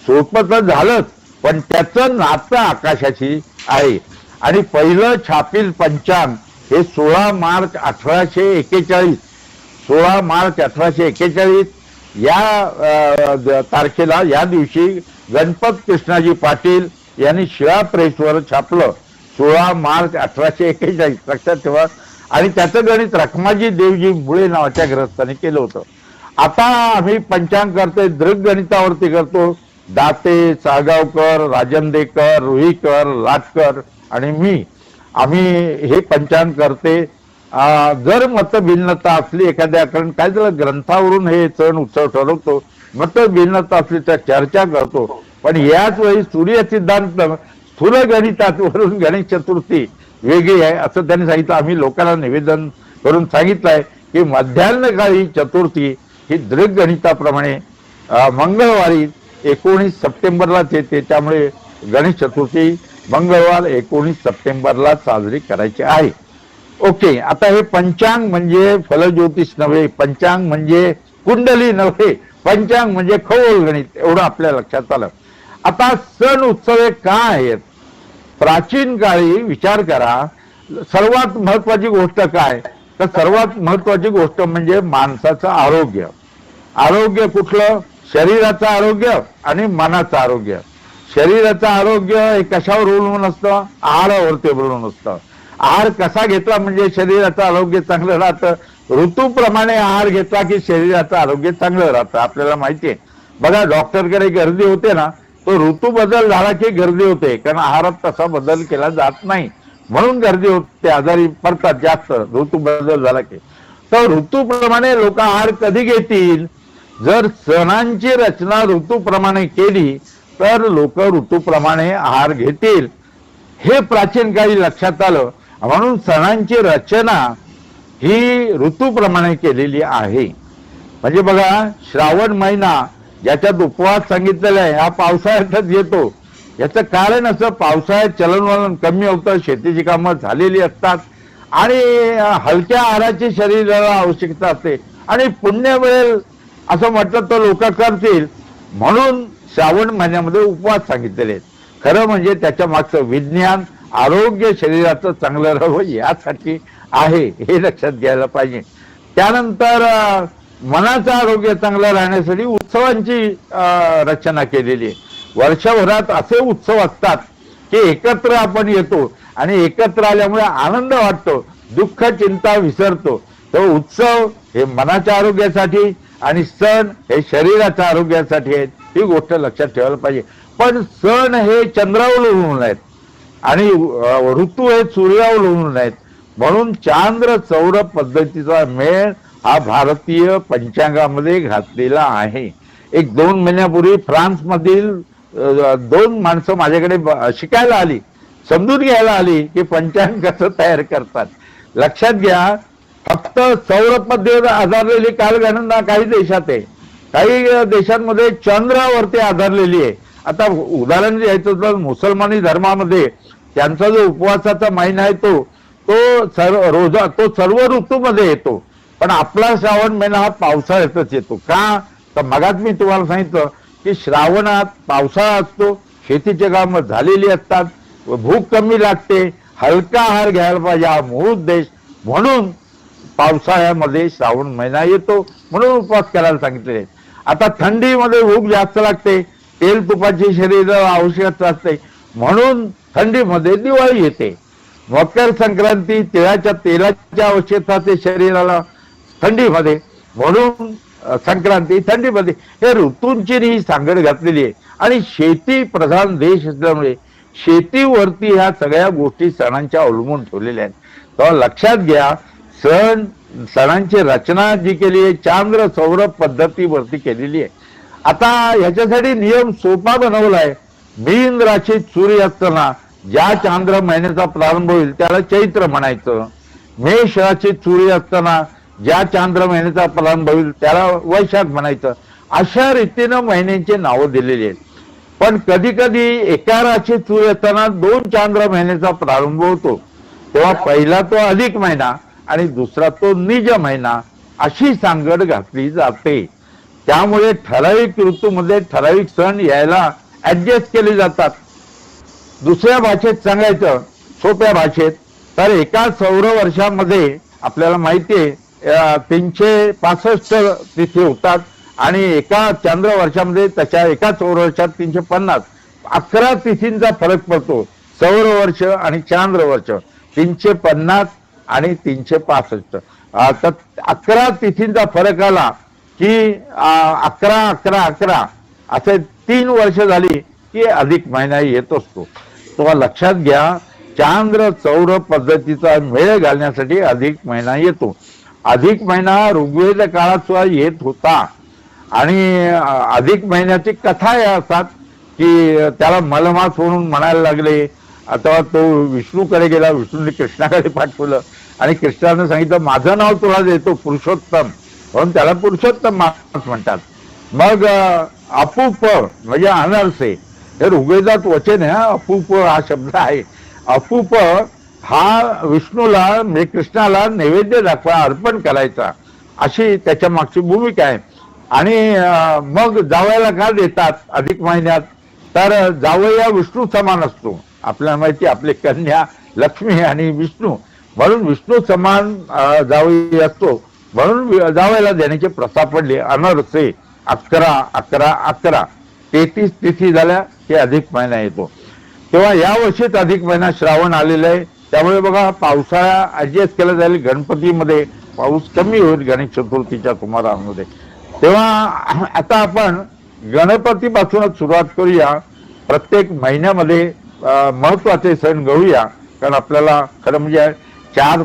सोपं तर झालंच, पण त्याचं नातं आकाशाशी आहे. आणि पहिलं छापील पंचांग हे 16 मार्च 1841, 16 मार्च 1841 या तारखेला, या दिवशी गणपत कृष्णाजी पाटील यांनी शिळा प्रेसवर छापलं. 16 मार्च 1841 लक्षात ठेवा. आणि त्याचं गणित रखमाजी देवजी मुळे नावाच्या ग्रस्ताने केलं होतं. आता आम्ही पंचांग करतोय दृक गणितावरती करतो. दाते, साळगावकर, राजंदेकर, रुईकर, लाटकर आणि मी, आम्ही हे पंचांग करते. जर मतभिन्नता असली एखाद्या, कारण काय झालं ग्रंथावरून हे सण उत्सव ठरवतो, मतभिन्नता असली तर चर्चा करतो. पण याच वेळी सूर्य सिद्धांत स्थूल गणितावरून गणेश चतुर्थी वेगळी आहे असं त्यांनी सांगितलं. आम्ही लोकांना निवेदन करून सांगितलंय की मध्यान्हकाळी चतुर्थी ही दृक गणिताप्रमाणे मंगळवारी 19 सप्टेंबरलाच येते. त्यामुळे गणेश चतुर्थी मंगळवार 19 सप्टेंबरला साजरी करायची आहे. ओके, आता हे पंचांग म्हणजे फलज्योतिष नव्हे, पंचांग म्हणजे कुंडली नव्हे, पंचांग म्हणजे खगोल गणित, एवढं आपल्या लक्षात आलं. आता सण उत्सव हे काय आहेत? प्राचीन काळी विचार करा, सर्वात महत्वाची गोष्ट काय, तर सर्वात महत्वाची गोष्ट म्हणजे माणसाचं आरोग्य. आरोग्य कुठलं? शरीराचं आरोग्य आणि मनाचं आरोग्य. शरीराचं आरोग्य हे कशावर अवलंबून असतं? आहारावरती अवलंबून असतं. आहार कसा घेतला म्हणजे शरीराचं आरोग्य चांगलं राहतं. ऋतूप्रमाणे आहार घेतला की शरीराचं आरोग्य चांगलं राहतं. आपल्याला माहिती आहे. बघा, डॉक्टरकडे गर्दी होते ना, तो ऋतू बदल झाला की गर्दी होते, कारण आहारात तसा बदल केला जात नाही म्हणून गर्दी होते, आजारी पडतात जास्त ऋतू बदल झाला की. तर ऋतूप्रमाणे लोक आहार कधी घेतील? जर सणांची रचना ऋतूप्रमाणे केली तर लोक ऋतूप्रमाणे आहार घेतील. हे प्राचीन काळी लक्षात आलं, म्हणून सणांची रचना ही ऋतूप्रमाणे केलेली आहे. म्हणजे बघा, श्रावण महिना ज्याच्यात उपवास सांगितलेला आहे हा पावसाळ्यातच येतो. याचं कारण असं, पावसाळ्यात चलनवलन कमी होतं, शेतीची कामं झालेली असतात आणि हलक्या आहाराची शरीराला आवश्यकता असते आणि पुण्य मिळेल असं म्हटलं तर लोक करतील, म्हणून श्रावण महिन्यामध्ये उपवास सांगितलेले आहेत. खरं म्हणजे त्याच्या मागचं विज्ञान आरोग्य शरीराचं चांगलं राहावं यासाठी आहे, हे लक्षात घ्यायला पाहिजे. त्यानंतर मनाचं आरोग्य चांगलं राहण्यासाठी उत्सवांची रचना केलेली आहे. वर्षभरात असे उत्सव असतात की एकत्र आपण येतो आणि एकत्र आल्यामुळे आनंद वाटतो, दुःख चिंता विसरतो. तो उत्सव हे मनाच्या आरोग्यासाठी आणि सण हे शरीराच्या आरोग्यासाठी आहेत, ही गोष्ट लक्षात ठेवायला पाहिजे. पण सण हे चंद्रावलंबून आहेत आणि ऋतू हे सूर्यावलंबून आहेत, म्हणून चांद्र सौर पद्धतीचा मेळ हा भारतीय पंचांगामध्ये घातलेला आहे. 1-2 महिन्यापूर्वी फ्रान्समधील 2 माणसं माझ्याकडे शिकायला आली, समजून घ्यायला आली की पंचांग कसं तयार करतात. लक्षात घ्या, फक्त सौर पद्धतीवर आधारलेली कालगणना काही देशात आहे, काही देशांमध्ये चंद्रावरती आधारलेली आहे. आता उदाहरण द्यायचं तर मुसलमानी धर्मामध्ये त्यांचा जो उपवासाचा महिना आहे तो सर्व ऋतूमध्ये येतो, पण आपला श्रावण महिना हा पावसाळ्यातच येतो. का तर मगाच मी तुम्हाला सांगितलं की श्रावणात पावसाळा असतो, शेतीचे कामं झालेली असतात, भूक कमी लागते, हलका आहार घ्यायला पाहिजे, हा मूळ उद्देश. म्हणून पावसाळ्यामध्ये श्रावण महिना येतो, म्हणून उपवास करायला सांगितलेले आहेत. आता थंडीमध्ये भूक जास्त लागते, तेल तुपाची शरीराला आवश्यकता असते, म्हणून थंडीमध्ये दिवाळी येते. मकर संक्रांती तिळाच्या तेलाची आवश्यकता असते शरीराला थंडीमध्ये, म्हणून संक्रांती थंडीमध्ये. हे ऋतूंची ही सांगड घातलेली आहे आणि शेती प्रधान देश असल्यामुळे शेतीवरती ह्या सगळ्या गोष्टी सणांच्या अवलंबून ठेवलेल्या आहेत. तर लक्षात घ्या, सणांची रचना जी केली आहे चांद्र सौर पद्धतीवरती केलेली आहे. आता ह्याच्यासाठी नियम सोपा बनवला आहे. मीन राशीत सूर्य असताना ज्या चांद्र महिन्याचा प्रारंभ होईल त्याला चैत्र म्हणायचं. मेष राशीत सूर्य असताना ज्या चांद्र महिन्याचा प्रारंभ होईल त्याला वैशाख म्हणायचं. अशा रीतीनं महिन्यांची नावं दिलेली आहेत. पण कधी कधी एका राशीत सूर्य असताना 2 चांद्र महिन्याचा प्रारंभ होतो, तेव्हा पहिला तो अधिक महिना आणि दुसरा तो निज महिना, अशी सांगड घातली जाते. त्यामुळे ठराविक ऋतूमध्ये ठराविक सण यायला ऍडजस्ट केले जातात. दुसऱ्या भाषेत सांगायचं, सोप्या भाषेत, तर एका सौर वर्षामध्ये आपल्याला माहिती आहे 365 तिथी होतात आणि एका चंद्र वर्षामध्ये त्याच्या एका सौर वर्षात 350 11 तिथींचा फरक पडतो. सौर वर्ष आणि चांद्र वर्ष 350 आणि 365. तर 11 तिथींचा फरक आला की 11-11-11 असे 3 वर्ष झाली की अधिक महिना येत असतो. तेव्हा लक्षात घ्या, चांद्र सौर पद्धतीचा मेळ घालण्यासाठी अधिक महिना येतो. अधिक महिना ऋग्वेद काळात सुद्धा येत होता आणि अधिक महिन्याची कथा या असतात की त्याला मलमास म्हणून म्हणायला लागले. आता तो विष्णूकडे गेला, विष्णूने कृष्णाकडे पाठवलं आणि कृष्णाने सांगितलं माझं नाव तुला देतो पुरुषोत्तम, म्हणून त्याला पुरुषोत्तम मास म्हणतात. मग अपूप म्हणजे अनर्से, हे ऋग्वेदात वचन आहे. अपूप हा शब्द आहे. अपूप हा विष्णूला म्हणजे कृष्णाला नैवेद्य दाखवा, अर्पण करायचा, अशी त्याच्या मागची भूमिका आहे. आणि मग जावयाला का देतात अधिक महिन्यात, तर जावया विष्णू समान असतो. आपल्याला माहिती आपली कन्या लक्ष्मी आणि विष्णू, म्हणून विष्णू समान जावई असतो, म्हणून जावयाला देण्याचे प्रथा पडले. अनरसे 11-11-11 33 तिथी झाल्या की अधिक महिना येतो. तेव्हा या वर्षीच अधिक महिना श्रावण आलेला आहे. त्यामुळे बघा, पावसाळा ऍडजस्ट केला जाईल. गणपतीमध्ये पाऊस कमी होईल गणेश चतुर्थीच्या सुमारामध्ये. तेव्हा आता आपण गणपतीपासूनच सुरुवात करूया. प्रत्येक महिन्यामध्ये महत्वाचे सण घेऊया, कारण आपल्याला खरं म्हणजे 4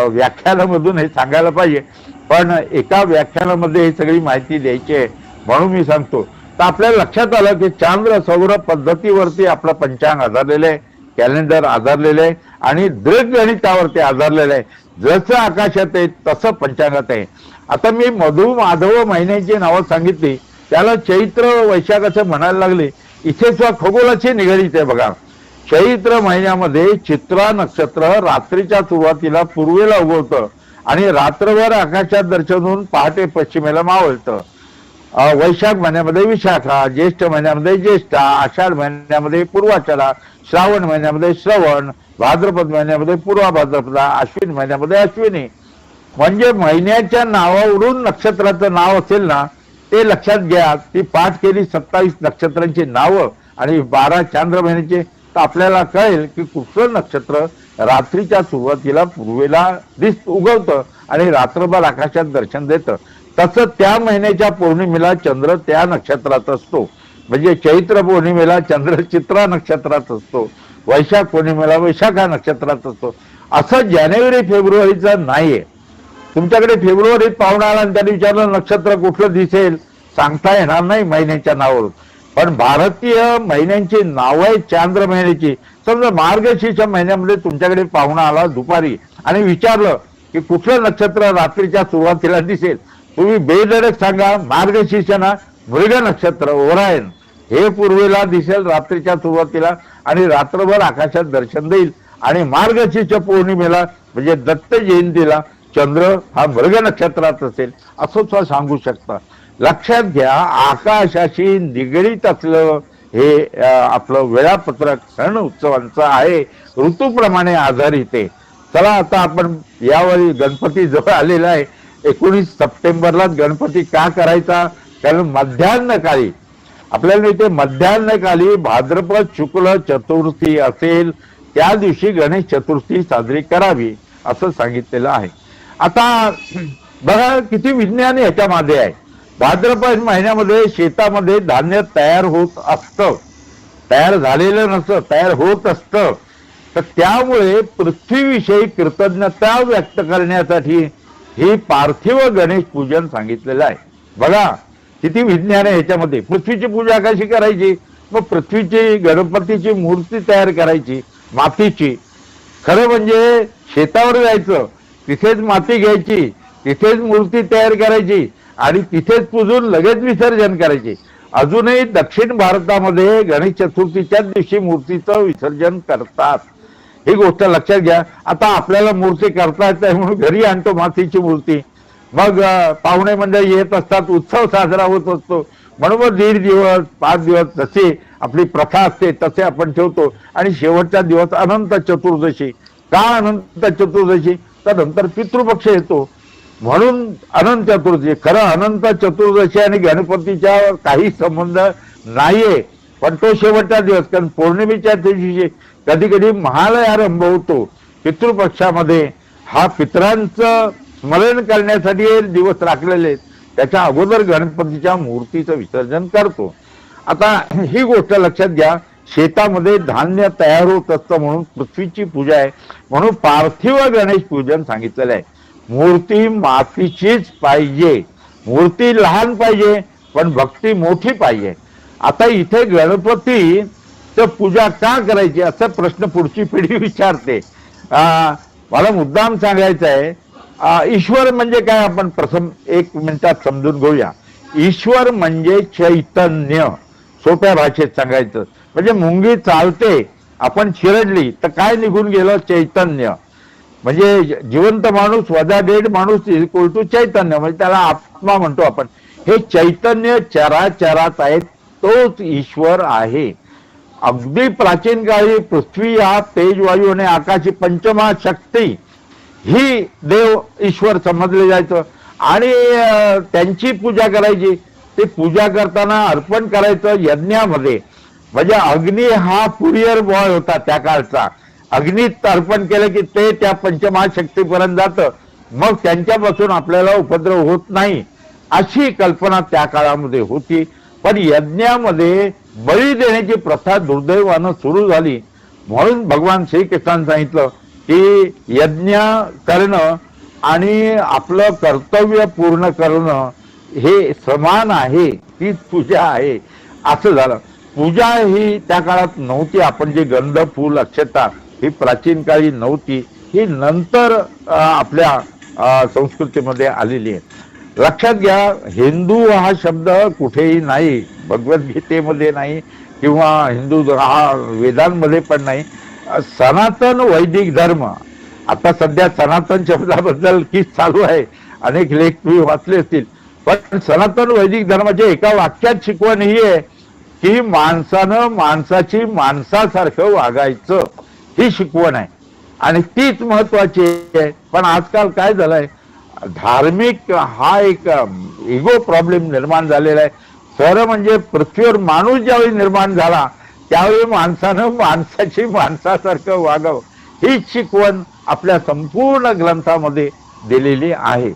व्याख्यानामधून हे सांगायला पाहिजे, पण एका व्याख्यानामध्ये ही सगळी माहिती द्यायची आहे म्हणून मी सांगतो. तर आपल्याला लक्षात आलं की चांद्र सौर पद्धतीवरती आपलं पंचांग आधारलेलं आहे. कॅलेंडर आधारलेलं आहे आणि दृढ गणितावरती आधारलेलं आहे. जसं आकाशात आहे तसं पंचांगात आहे. आता मी मधु माधव महिन्याची नावं सांगितली, त्याला चैत्र वैशाख असं म्हणायला लागले. इथे सुद्धा खगोलाची निगडीत आहे बघा. चैत्र महिन्यामध्ये चित्रा नक्षत्र रात्रीच्या सुरुवातीला पूर्वेला उगवतं आणि रात्रभर आकाशात दर्शन होऊन पहाटे पश्चिमेला मावळतं. वैशाख महिन्यामध्ये विशाखा, ज्येष्ठ महिन्यामध्ये ज्येष्ठा, आषाढ महिन्यामध्ये पूर्वाषाढा, श्रावण महिन्यामध्ये श्रवण, भाद्रपद महिन्यामध्ये पूर्वा भाद्रपदा, अश्विन महिन्यामध्ये अश्विनी. म्हणजे महिन्याच्या नावावरून नक्षत्राचं नाव असेल ना ते लक्षात घ्या. ती पाठ केली 27 नक्षत्रांची नावं आणि 12 चांद्र महिन्याचे, तर आपल्याला कळेल की कुठलं नक्षत्र रात्रीच्या सुरुवातीला पूर्वेला उगवतं आणि रात्रभर आकाशात दर्शन देतं. तसं त्या महिन्याच्या पौर्णिमेला चंद्र त्या नक्षत्रात असतो. म्हणजे चैत्र पौर्णिमेला चंद्र चित्रा नक्षत्रात असतो, वैशाख पौर्णिमेला वैशाखा नक्षत्रात असतो. असं जानेवारी फेब्रुवारीचं नाहीये. तुमच्याकडे फेब्रुवारीत पाहुणा आला आणि त्याने विचारलं नक्षत्र कुठलं दिसेल, सांगता येणार नाही महिन्याच्या नावावरून. पण भारतीय महिन्यांची नाव आहे चांद्र महिन्याची. समजा मार्गशीर्ष महिन्यामध्ये तुमच्याकडे पाहुणा आला दुपारी आणि विचारलं की कुठलं नक्षत्र रात्रीच्या सुरुवातीला दिसेल, तुम्ही बेधडक सांगा मार्गशीर्ष ना, मृग नक्षत्र ओरायन हे पूर्वेला दिसेल रात्रीच्या सुरुवातीला आणि रात्रभर आकाशात दर्शन देईल. आणि मार्गशीर्ष पौर्णिमेला म्हणजे दत्त जयंतीला चंद्र हा मृग नक्षत्रात असेल असं सुद्धा सांगू शकता. लक्षात घ्या, आकाशाशी निगडीत असलं हे आपलं वेळापत्रक सण उत्सवांचं आहे, ऋतूप्रमाणे आधारित आहे. चला आता आपण यावेळी गणपती जवळ आलेला आहे. 19 सप्टेंबरला गणपती का करायचा, कारण मध्यान्हकाळी आपल्याला इथे मध्यान्हकाळी भाद्रपद शुक्ल चतुर्थी असेल त्या दिवशी गणेश चतुर्थी साजरी करावी असं सांगितलेलं आहे. आता बघा किती विज्ञान याच्या मागे आहे. भाद्रपद महिन्यामध्ये शेतामध्ये धान्य तयार होत असतं, तयार झालेलं नसतं, तयार होत असतं. तर त्यामुळे पृथ्वीविषयी कृतज्ञता व्यक्त करण्यासाठी ही पार्थिव गणेश पूजन सांगितलेलं आहे. बघा किती विज्ञान आहे ह्याच्यामध्ये. पृथ्वीची पूजा कशी करायची, मग पृथ्वीची गणपतीची मूर्ती तयार करायची मातीची. खरं म्हणजे शेतावर जायचं, तिथेच माती घ्यायची, तिथेच मूर्ती तयार करायची आणि तिथेच पूजून लगेच विसर्जन करायचे. अजूनही दक्षिण भारतामध्ये गणेश चतुर्थीच्या दिवशी मूर्तीचं विसर्जन करतात. ही गोष्ट लक्षात घ्या. आता आपल्याला मूर्ती करता येत आहे म्हणून घरी आणतो मातीची मूर्ती, मग पाहुणे मंडळी येत असतात, उत्सव साजरा होत असतो म्हणून मग 1.5 दिवस 5 दिवस जसे आपली प्रथा असते तसे आपण ठेवतो. आणि शेवटचा दिवस अनंत चतुर्दशी. का अनंत चतुर्दशी, तर नंतर पितृपक्ष येतो म्हणून अनंत चतुर्दशी. खरं अनंत चतुर्दशी आणि गणपतीच्या काही संबंध नाहीये, पण तो शेवटचा दिवस. कारण पौर्णिमेच्या दिवशी कधी कधी महालयारंभ होतो पितृपक्षामध्ये. हा पितरांचं स्मरण करण्यासाठी हे दिवस राखलेले आहेत. त्याच्या अगोदर गणपतीच्या मूर्तीचं विसर्जन करतो. आता ही गोष्ट लक्षात घ्या, शेतामध्ये धान्य तयार होत असतं म्हणून पृथ्वीची पूजा आहे, म्हणून पार्थिव गणेश पूजन सांगितलेलं आहे. मूर्ती मातीचीच पाहिजे, मूर्ती लहान पाहिजे पण भक्ती मोठी पाहिजे. आता इथे गणपती तर पूजा का करायची असा प्रश्न पुढची पिढी विचारते. मला मुद्दाम सांगायचं आहे, ईश्वर म्हणजे काय आपण प्रथम 1 मिनिटात समजून घेऊया. ईश्वर म्हणजे चैतन्य. सोप्या भाषेत सांगायचं म्हणजे मुंगी चालते, आपण चिरडली तर काय निघून गेलं, चैतन्य. म्हणजे जिवंत माणूस वजा डेड माणूस इक्वल टू चैतन्य, म्हणजे त्याला आत्मा म्हणतो आपण. हे चैतन्य चराचरात आहे, तोच ईश्वर आहे. अगदी प्राचीन काळी पृथ्वी या तेजवायू आणि आकाशी पंचमहाशक्ती ही देव ईश्वर समजले जायचं आणि त्यांची पूजा करायची. ते पूजा करताना अर्पण करायचं यज्ञामध्ये. म्हणजे अग्नी हा कुरिअर बॉय होता त्या काळचा. अग्नीत अर्पण केलं की ते त्या पंचमहाशक्तीपर्यंत जातं, मग त्यांच्यापासून आपल्याला उपद्रव होत नाही अशी कल्पना त्या काळामध्ये होती. पण यज्ञामध्ये बळी देण्याची प्रथा दुर्दैवानं सुरू झाली म्हणून भगवान श्रीकृष्णाने सांगितलं की यज्ञ करणं आणि आपलं कर्तव्य पूर्ण करणं हे समान आहे, तीच पूजा आहे असं झालं. पूजा ही त्या काळात नव्हती. आपण जे गंध फूल अक्षता ही प्राचीन काळी नव्हती, ही नंतर आपल्या संस्कृतीमध्ये आलेली आहे. लक्षात घ्या, हिंदू हा शब्द कुठेही नाही, भगवद्गीतेमध्ये नाही किंवा हिंदू हा वेदांमध्ये पण नाही. सनातन वैदिक धर्म, आता सध्या सनातन शब्दाबद्दल कीच चालू आहे, अनेक लेख तुम्ही वाचले असतील, पण सनातन वैदिक धर्माच्या एका वाक्यात शिकवण ही आहे की माणसानं माणसाची माणसासारखं वागायचं, ही शिकवण आहे आणि तीच महत्वाची आहे. पण आजकाल काय झालंय, धार्मिक हा एक इगो प्रॉब्लेम निर्माण झालेला आहे. खरं म्हणजे पृथ्वीवर माणूस ज्यावेळी निर्माण झाला त्यावेळी माणसानं माणसाची माणसासारखं वागावं, हीच शिकवण आपल्या संपूर्ण ग्रंथामध्ये दिलेली आहे.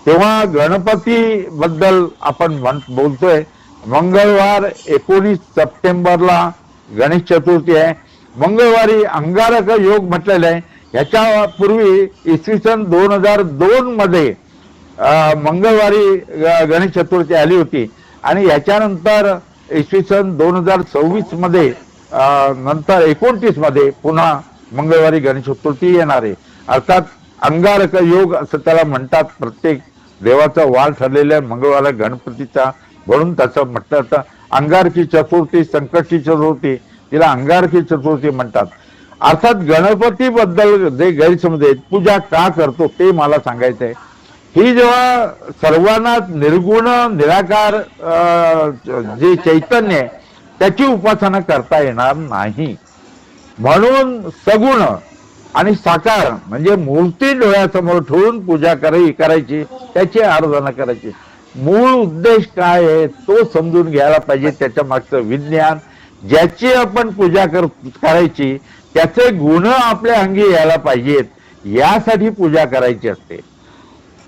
तेव्हा गणपती बद्दल आपण बोलतोय. मंगळवार 19 सप्टेंबरला गणेश चतुर्थी आहे. मंगळवारी अंगारक योग म्हटलेला आहे. ह्याच्यापूर्वी इसवी सन 2002 मध्ये मंगळवारी गणेश चतुर्थी आली होती आणि याच्यानंतर इसवी सन 2026 मध्ये नंतर 29 मध्ये पुन्हा मंगळवारी गणेश चतुर्थी येणार आहे. अर्थात अंगारक योग असं त्याला म्हणतात. प्रत्येक देवाचा वार ठरलेल्या मंगळवार गणपतीचा, म्हणून त्याचं म्हटलं जातं अंगारकी चतुर्थी, संकष्टी चतुर्थी, तिला अंगारकी चतुर्थी म्हणतात. अर्थात गणपती बद्दल जे गैरसमज आहेत, पूजा का करतो ते मला सांगायचं आहे. ही जेव्हा सर्वांना निर्गुण निराकार जे चैतन्य आहे त्याची उपासना करता येणार नाही, म्हणून सगुण आणि साकार म्हणजे मूर्ती डोळ्यासमोर ठेवून पूजा करायची, त्याची आराधना करायची. मूळ उद्देश काय आहे तो समजून घ्यायला पाहिजे. त्याच्या मागचं विज्ञान, ज्याची आपण पूजा करायची त्याचे गुण आपल्या अंगी यायला पाहिजेत, यासाठी पूजा करायची असते.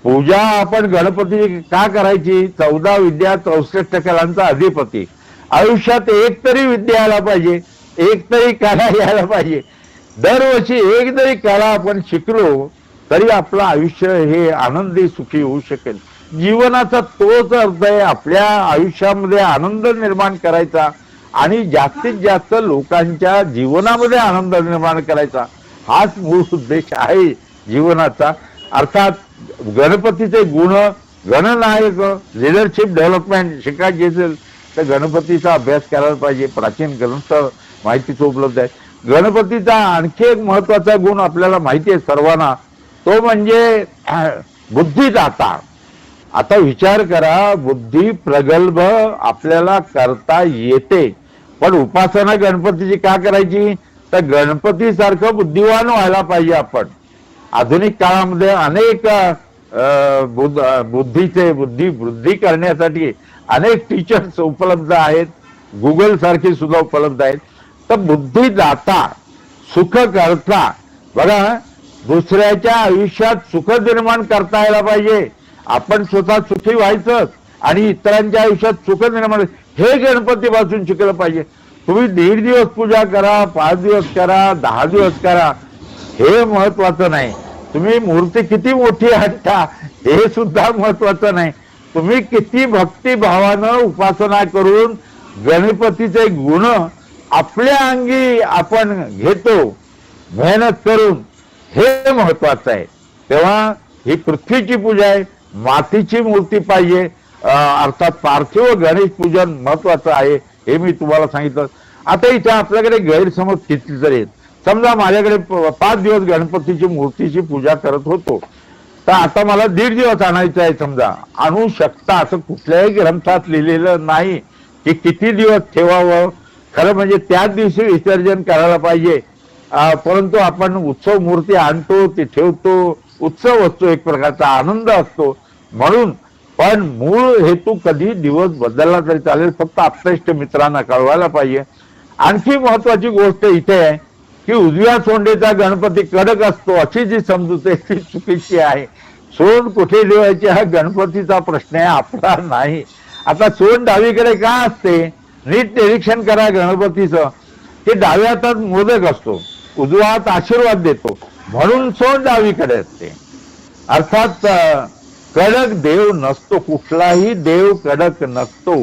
पूजा आपण गणपती का करायची? 14 विद्या 64 कलांचा अधिपती. आयुष्यात एक तरी विद्या यायला पाहिजे, एक तरी कला यायला पाहिजे. दरवर्षी एक जरी कला आपण शिकलो तरी आपलं आयुष्य हे आनंदी सुखी होऊ शकेल. जीवनाचा तोच अर्थ आहे, आपल्या आयुष्यामध्ये आनंद निर्माण करायचा आणि जास्तीत जास्त लोकांच्या जीवनामध्ये आनंद निर्माण करायचा, हाच मूळ उद्देश आहे जीवनाचा. अर्थात गणपतीचे गुण, गणनायक, लिडरशिप डेव्हलपमेंट शिकायचे असेल तर गणपतीचा अभ्यास करायला पाहिजे. प्राचीन ग्रंथ माहितीचं उपलब्ध आहे. गणपतीचा आणखी एक महत्वाचा गुण आपल्याला माहिती आहे सर्वांना, तो म्हणजे बुद्धिदाता. आता विचार करा, बुद्धी प्रगल्भ आपल्याला करता येते, पण उपासना गणपतीची का करायची? तर गणपतीसारखं बुद्धिवान व्हायला पाहिजे आपण. आधुनिक काळामध्ये अनेक बुद्धी वृद्धी करण्यासाठी अनेक टीचर्स उपलब्ध आहेत, गुगल सारखी सुद्धा उपलब्ध आहेत. तर बुद्धिदाता, सुखकर्ता, बघा दुसऱ्याच्या आयुष्यात सुख निर्माण करता यायला पाहिजे, आपण स्वतः सुखी व्हायचं आणि इतरांच्या आयुष्यात सुख निर्माण, हे गणपतीपासून शिकलं पाहिजे. तुम्ही 1.5 दिवस पूजा करा, 5 दिवस करा, 10 दिवस करा, हे महत्वाचं नाही. तुम्ही मूर्ती किती मोठी आणता हे सुद्धा महत्वाचं नाही. तुम्ही किती भक्तिभावानं उपासना करून गणपतीचे गुण आपल्या अंगी आपण घेतो मेहनत करून, हे महत्वाचं आहे. तेव्हा ही पृथ्वीची पूजा आहे, मातीची मूर्ती पाहिजे. अर्थात पार्थिव गणेश पूजन महत्वाचं आहे, हे मी तुम्हाला सांगितलं. आता इथे आपल्याकडे गैरसमज किती तरी आहेत. समजा माझ्याकडे 5 दिवस गणपतीची मूर्तीची पूजा करत होतो, तर आता मला 1.5 दिवस आणायचं आहे. समजा आणू शकता, असं कुठल्याही ग्रंथात लिहिलेलं नाही की किती दिवस ठेवावं. खरं म्हणजे त्याच दिवशी विसर्जन करायला पाहिजे, परंतु आपण उत्सव मूर्ती आणतो, ती ठेवतो, उत्सव असतो, एक प्रकारचा आनंद असतो म्हणून. पण मूळ हेतू कधी दिवस बदलला तरी चालेल, फक्त आपल्या मित्रांना कळवायला पाहिजे. आणखी महत्वाची गोष्ट इथे आहे की उजव्या सोंडेचा गणपती कडक असतो, अशी जी समजूत आहे ती चुकीची आहे. सोंड कुठे ठेवायची हा गणपतीचा प्रश्न आहे, आपला नाही. आता सोंड डावीकडे का असते? नीट निरीक्षण करा गणपतीचं, की डाव्या हातात मोदक असतो, उजवा हात आशीर्वाद देतो, म्हणून सोंड डावीकडे असते. अर्थात कडक देव नसतो, कुठलाही देव कडक नसतो.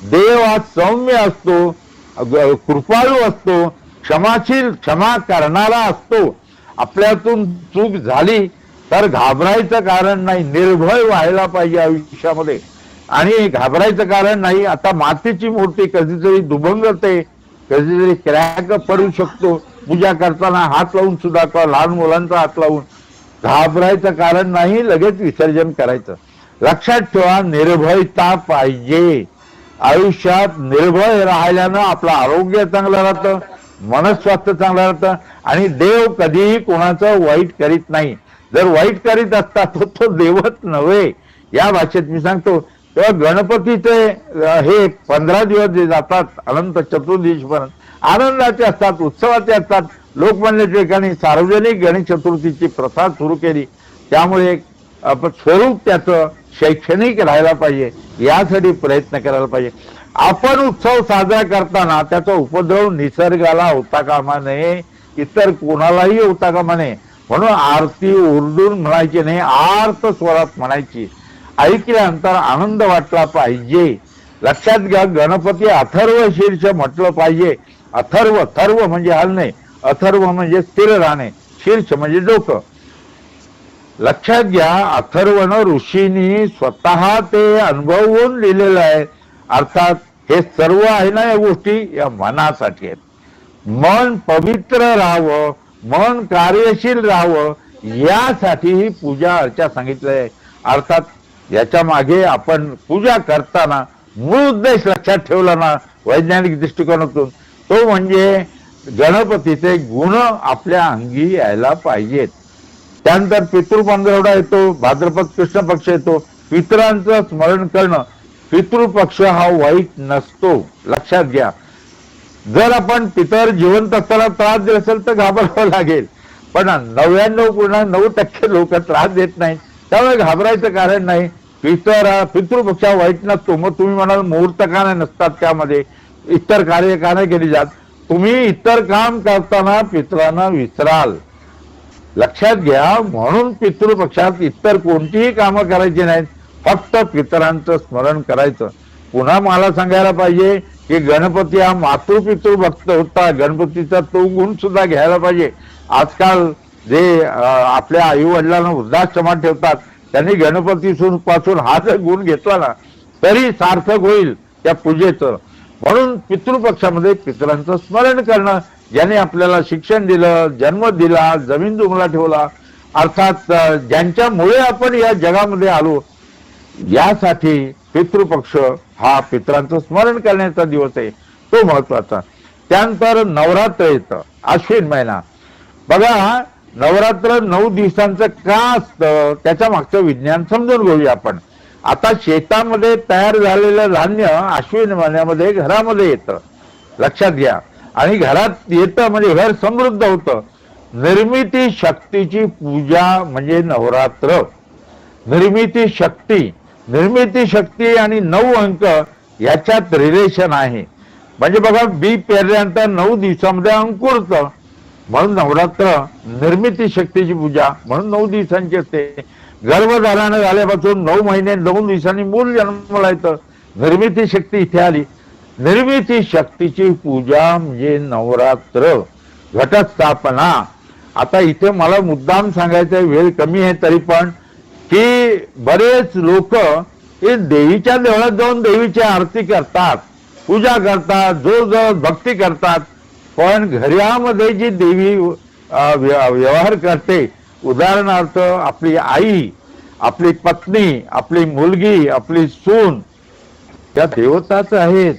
देव हा सौम्य असतो. कृपाळू असतो, क्षमाशील, क्षमा करणारा असतो. आपल्यातून चूक झाली तर घाबरायचं कारण नाही, निर्भय व्हायला पाहिजे आयुष्यामध्ये. आणि घाबरायचं कारण नाही. आता मातीची मूर्ती कधीतरी दुभंगते, कधीतरी क्रॅक पडू शकतो पूजा करताना हात लावून सुद्धा, किंवा लहान मुलांचा हात लावून. घाबरायचं कारण नाही, लगेच विसर्जन करायचं. लक्षात ठेवा, निर्भयता पाहिजे आयुष्यात. निर्भय राहिल्यानं आपलं आरोग्य चांगलं राहतं, मनस्वास्थ्य चांगलं राहतं, आणि देव कधीही कोणाचं वाईट करीत नाही. जर वाईट करीत असता तो देवच नव्हे. या भाषेत मी सांगतो, तेव्हा गणपतीचे हे 15 दिवस जे जातात अनंत चतुर्दशीपर्यंत आनंदाचे असतात, उत्सवाचे असतात. लोकमान्य टिळकांनी सार्वजनिक गणेश चतुर्थीची प्रथा सुरू केली. त्यामुळे स्वरूप त्याचं शैक्षणिक राहायला पाहिजे, यासाठी प्रयत्न करायला पाहिजे. आपण उत्सव साजरा करताना त्याचा उपद्रव निसर्गाला होता कामा नये, इतर कोणालाही होता कामा नये. म्हणून आरती ओरडून म्हणायची नाही, आर्त स्वरात म्हणायची. ऐकल्यानंतर आनंद वाटला पाहिजे. लक्षात घ्या, गणपती अथर्व शीर्ष म्हटलं पाहिजे. अथर्व, थर्व म्हणजे हलणे, अथर्व म्हणजे स्थिर राहणे, शीर्ष म्हणजे डोकं. लक्षात घ्या, अथर्वण ऋषींनी स्वतः ते अनुभवून लिहिलेलं आहे. अर्थात हे सर्व आहे ना, या गोष्टी या मनासाठी आहेत. मन पवित्र राहावं, मन कार्यशील राहावं, यासाठी ही पूजा अर्चा सांगितलं आहे. अर्थात याच्या मागे आपण पूजा करताना मूळ उद्देश लक्षात ठेवला ना वैज्ञानिक दृष्टिकोनातून, तो म्हणजे गणपतीचे गुण आपल्या अंगी यायला पाहिजेत. त्यानंतर पितृपंधरवडा येतो, भाद्रपद कृष्ण पक्ष येतो. पितरांचं स्मरण करणं, पितृपक्ष हा वाईट नसतो, लक्षात घ्या. जर आपण पितर जिवंत असताना त्रास देत असेल तर घाबरावं लागेल, पण 99.9% लोक त्रास देत नाहीत, त्यामुळे घाबरायचं कारण नाही. पितृपक्ष वाईट नसतो. मग तुम्ही म्हणाल मुहूर्त का नाही नसतात, त्यामध्ये इतर कार्य का नाही केली जात? तुम्ही इतर काम करताना पितरांना विसराल, लक्षात घ्या. म्हणून पितृपक्षात इतर कोणतीही कामं करायची नाहीत, फक्त पितरांचं स्मरण करायचं. पुन्हा मला सांगायला पाहिजे की गणपती हा मातृपितृ भक्त होता, गणपतीचा तो गुण सुद्धा घ्यायला पाहिजे. आजकाल जे आपल्या आई वडिलांना वृद्धाश्रमात ठेवतात, त्यांनी गणपती पासून हा जर गुण घेतला ना तरी सार्थक होईल त्या पूजेचं. म्हणून पितृपक्षामध्ये पितरांचं स्मरण करणं, ज्याने आपल्याला शिक्षण दिलं, जन्म दिला, जमीन जुमला ठेवला, अर्थात ज्यांच्यामुळे आपण या जगामध्ये आलो, यासाठी पितृपक्ष हा पितरांचं स्मरण करण्याचा दिवस आहे, तो महत्वाचा. त्यानंतर नवरात्र येतं, अश्विन महिना. बघा, नवरात्र 9 दिवसांचं का असतं, त्याच्या मागचं विज्ञान समजून घेऊया आपण. आता शेतामध्ये तयार झालेलं धान्य अश्विन महिन्यामध्ये घरामध्ये येतं, लक्षात घ्या. आणि घरात येतं म्हणजे घर समृद्ध होतं. निर्मिती शक्तीची पूजा म्हणजे नवरात्र. निर्मिती शक्ती आणि 9 अंक याच्यात रिलेशन आहे. म्हणजे बघा, बी पेरल्यानंतर 9 दिवसामध्ये अंकुरतं, म्हणून नवरात्र निर्मिती शक्तीची पूजा म्हणून 9 दिवसांची असते. गर्भधारण झाल्यापासून 9 महिने 9 दिवसांनी मूल जन्माला येतं, निर्मिती शक्ती इथे आली. निर्मिती शक्तीची पूजा म्हणजे नवरात्र, घटस्थापना. आता इथे मला मुद्दाम सांगायचं, वेळ कमी आहे तरी पण, की बरेच लोक हे देवीच्या देवळात जाऊन देवीची आरती करतात, पूजा करतात, जोर भक्ती करतात, पण घरामध्ये जी देवी व्यवहार करते, उदाहरणार्थ आपली आई, आपली पत्नी, आपली मुलगी, आपली सून, त्या देवताच आहेत.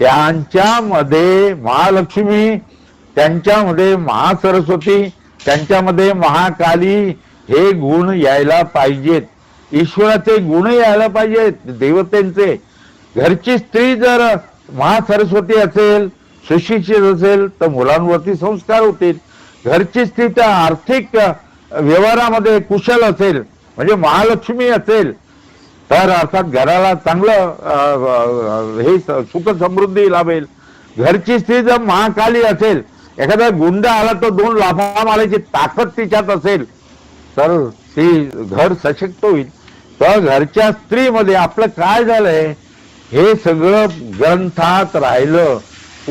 त्यांच्यामध्ये महालक्ष्मी, त्यांच्यामध्ये महासरस्वती, त्यांच्यामध्ये महाकाली हे गुण यायला पाहिजेत. ईश्वराचे गुण यायला पाहिजेत, देवतेंचे. घरची स्त्री जर महासरस्वती असेल, सुशिक्षित असेल, तर मुलांवरती संस्कार होतील. घरची स्त्री त्या आर्थिक व्यवहारामध्ये कुशल असेल, म्हणजे महालक्ष्मी असेल, तर अर्थात घराला चांगलं हे सुख समृद्धी लाभेल. घरची स्त्री जर महाकाली असेल, एखादा गुंड आला तर 2 लाफा मारायची ताकद तिच्यात असेल, तर ती घर सशक्त होईल. तर घरच्या स्त्रीमध्ये आपलं काय झालंय, हे सगळं ग्रंथात राहिलं,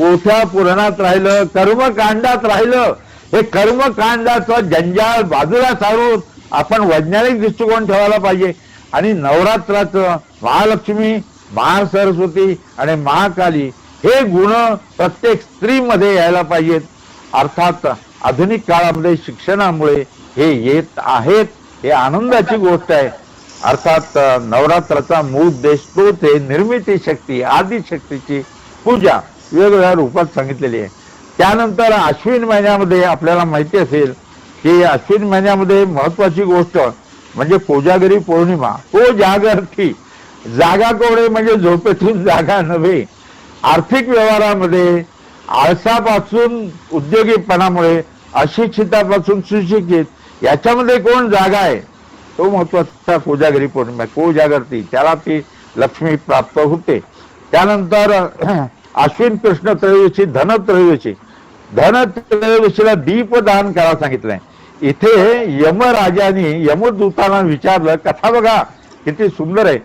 पोथ्या पुराणात राहिलं, कर्मकांडात राहिलं. हे कर्मकांडाचं जंजाळ बाजूला सारून आपण वैज्ञानिक दृष्टिकोन ठेवायला पाहिजे. आणि नवरात्राचं महालक्ष्मी, महासरस्वती आणि महाकाली हे गुण प्रत्येक स्त्रीमध्ये यायला पाहिजेत. अर्थात आधुनिक काळामध्ये शिक्षणामुळे हे येत आहेत, हे आनंदाची गोष्ट आहे. अर्थात नवरात्राचा मूळ उद्देश तोच आहे, निर्मिती शक्ती, आदिशक्तीची पूजा वेगवेगळ्या रूपात सांगितलेली आहे. त्यानंतर अश्विन महिन्यामध्ये आपल्याला माहिती असेल की अश्विन महिन्यामध्ये महत्वाची गोष्ट म्हणजे कोजागरी पौर्णिमा. तो जागर्थी, जागा कोवडे म्हणजे झोपेतून जागा नव्हे. आर्थिक व्यवहारामध्ये आळसापासून उद्योगीपणामुळे, अशिक्षितापासून सुशिक्षित, याच्यामध्ये कोण जागा आहे तो महत्वाचा कोजागरी पौर्णिमा. कोजागरती त्याला ती लक्ष्मी प्राप्त होते. त्यानंतर अश्विन कृष्ण त्रयोदशी, धनत्रयोदशी. धनत्रयोदशीला दीपदान करायला सांगितलंय. इथे यमराजाने यमदूतांना विचारलं, कथा बघा किती सुंदर आहे.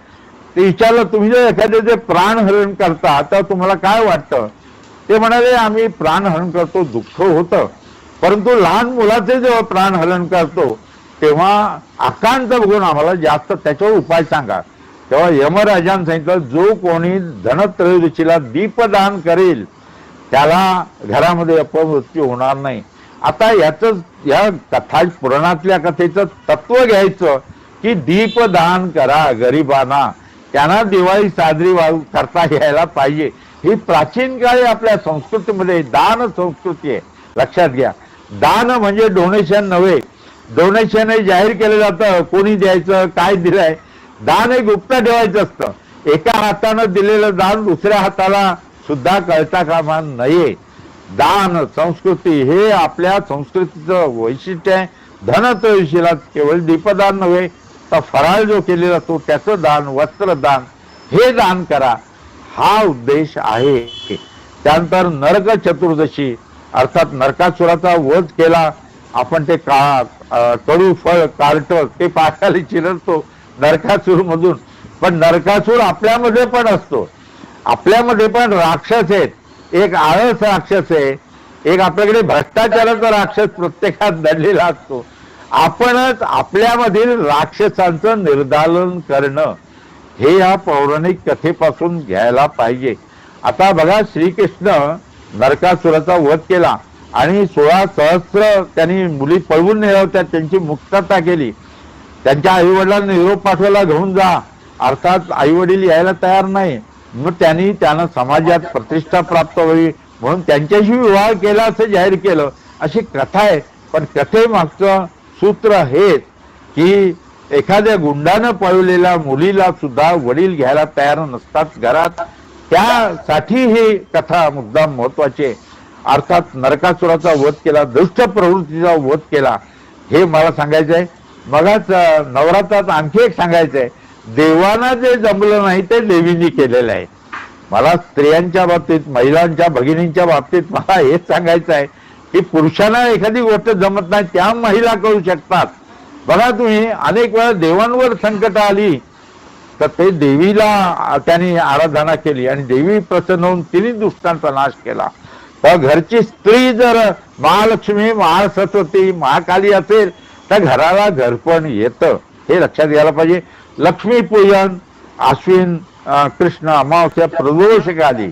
ते विचारलं, तुम्ही जर एखाद्याचे प्राणहरण करता तर तुम्हाला काय वाटतं? ते म्हणाले, आम्ही प्राणहरण करतो, दुःख होतं, परंतु लहान मुलाचे जेव्हा प्राणहरण करतो तेव्हा आकांत बघून आम्हाला जास्त त्याच्यावर उपाय सांगा. तेव्हा यमराजाने सांगितलं, जो कोणी धनत्रयोदशीला दीपदान करेल त्याला घरामध्ये अपमृत्यू होणार नाही. आता या कथा पुराणातल्या कथेचं तत्व घ्यायचं की दीपदान करा गरिबांना, त्यांना दिवाळी साजरी करता यायला पाहिजे. ही प्राचीन काळी आपल्या संस्कृतीमध्ये दान संस्कृती आहे. लक्षात घ्या, दान म्हणजे डोनेशन नव्हे. डोनेशन हे जाहीर केलं जातं, कोणी द्यायचं, काय दिलंय. दान हे गुप्त ठेवायचं असतं. एका हातानं दिलेलं दान दुसऱ्या हाताला सुद्धा कळता कामा नये. दान संस्कृती हे आपल्या संस्कृतीचं वैशिष्ट्य आहे. धनत्रयोदशीला केवळ दीपदान नव्हे तर फराळ जो केलेला असतो त्याचं दान, वस्त्रदान हे दान करा, हा उद्देश आहे. त्यानंतर नरक चतुर्दशी अर्थात नरकासुराचा वध केला. आपण ते कडू फळ कार्ट ते पाठाला चिरडतो नरकासूर मधून, पण नरकासूर आपल्यामध्ये पण असतो. आपल्यामध्ये पण राक्षस आहेत. एक आळस राक्षस आहे, एक आपल्याकडे भ्रष्टाचाराचा राक्षस प्रत्येकात दडलेला असतो. आपणच आपल्यामधील राक्षसांचं निर्दालन करणं हे या पौराणिक कथेपासून घ्यायला पाहिजे. आता बघा, श्रीकृष्ण नरकासुराचा वध केला आणि 16 सहस्र त्यांनी मुली पळवून नेल्या होत्या, त्यांची मुक्तता केली. त्यांच्या आईवडिलांना निरोप पाठवायला घेऊन जा, अर्थात आईवडील यायला तयार नाही. मग त्यांना समाजात प्रतिष्ठा प्राप्त व्हावी म्हणून त्यांच्याशी विवाह केला असं जाहीर केलं. अशी कथा आहे. पण कथेमागचं सूत्र हेच की एखाद्या गुंडानं पळवलेल्या मुलीला सुद्धा वडील घ्यायला तयार नसतात घरात. त्यासाठी ही कथा मुद्दाम महत्वाची आहे. अर्थात नरकासुराचा वध केला, दुष्ट प्रवृत्तीचा वध केला, हे मला सांगायचं आहे. मगच नवरात्रात आणखी एक सांगायचं आहे, देवांना जे जमलं नाही ते देवींनी केलेलं आहे. मला स्त्रियांच्या बाबतीत, महिलांच्या भगिनींच्या बाबतीत मला हेच सांगायचं आहे की पुरुषांना एखादी गोष्ट जमत नाही त्या महिला करू शकतात. बघा तुम्ही, अनेक वेळा देवांवर संकट आली तर ते देवीला त्यांनी आराधना केली आणि देवी प्रसन्न होऊन तिने दुष्टांचा नाश केला. तर घरची स्त्री जर महालक्ष्मी, महासरस्वती, महाकाली असेल तर घराला घरपण येतं, हे लक्षात घ्यायला पाहिजे. लक्ष्मीपूजन अश्विन कृष्ण अमावस्या प्रदोषकाली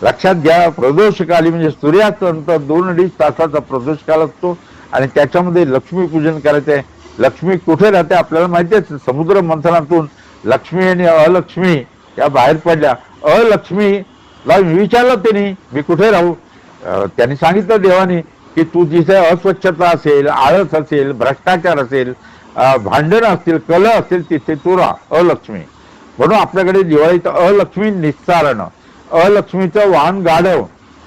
लक्षात घ्या. प्रदोषकाली म्हणजे सूर्यास्तानंतर 2-2.5 तासाचा प्रदोषकाल असतो आणि त्याच्यामध्ये लक्ष्मीपूजन करायचं आहे. लक्ष्मी कुठे राहते आपल्याला माहिती आहे. समुद्र मंथनातून लक्ष्मी आणि अलक्ष्मी त्या बाहेर पडल्या. अलक्ष्मीला विचारलं त्यांनी, मी कुठे राहू? त्यांनी सांगितलं देवानी की तू जिथे अस्वच्छता असेल, आळस असेल, भ्रष्टाचार असेल, भांडण असतील, कल असतील, तिथे तू राहा, अलक्ष्मी. म्हणून आपल्याकडे दिवाळीत अलक्ष्मी निस्सारण, अलक्ष्मीचं वाहन गाढव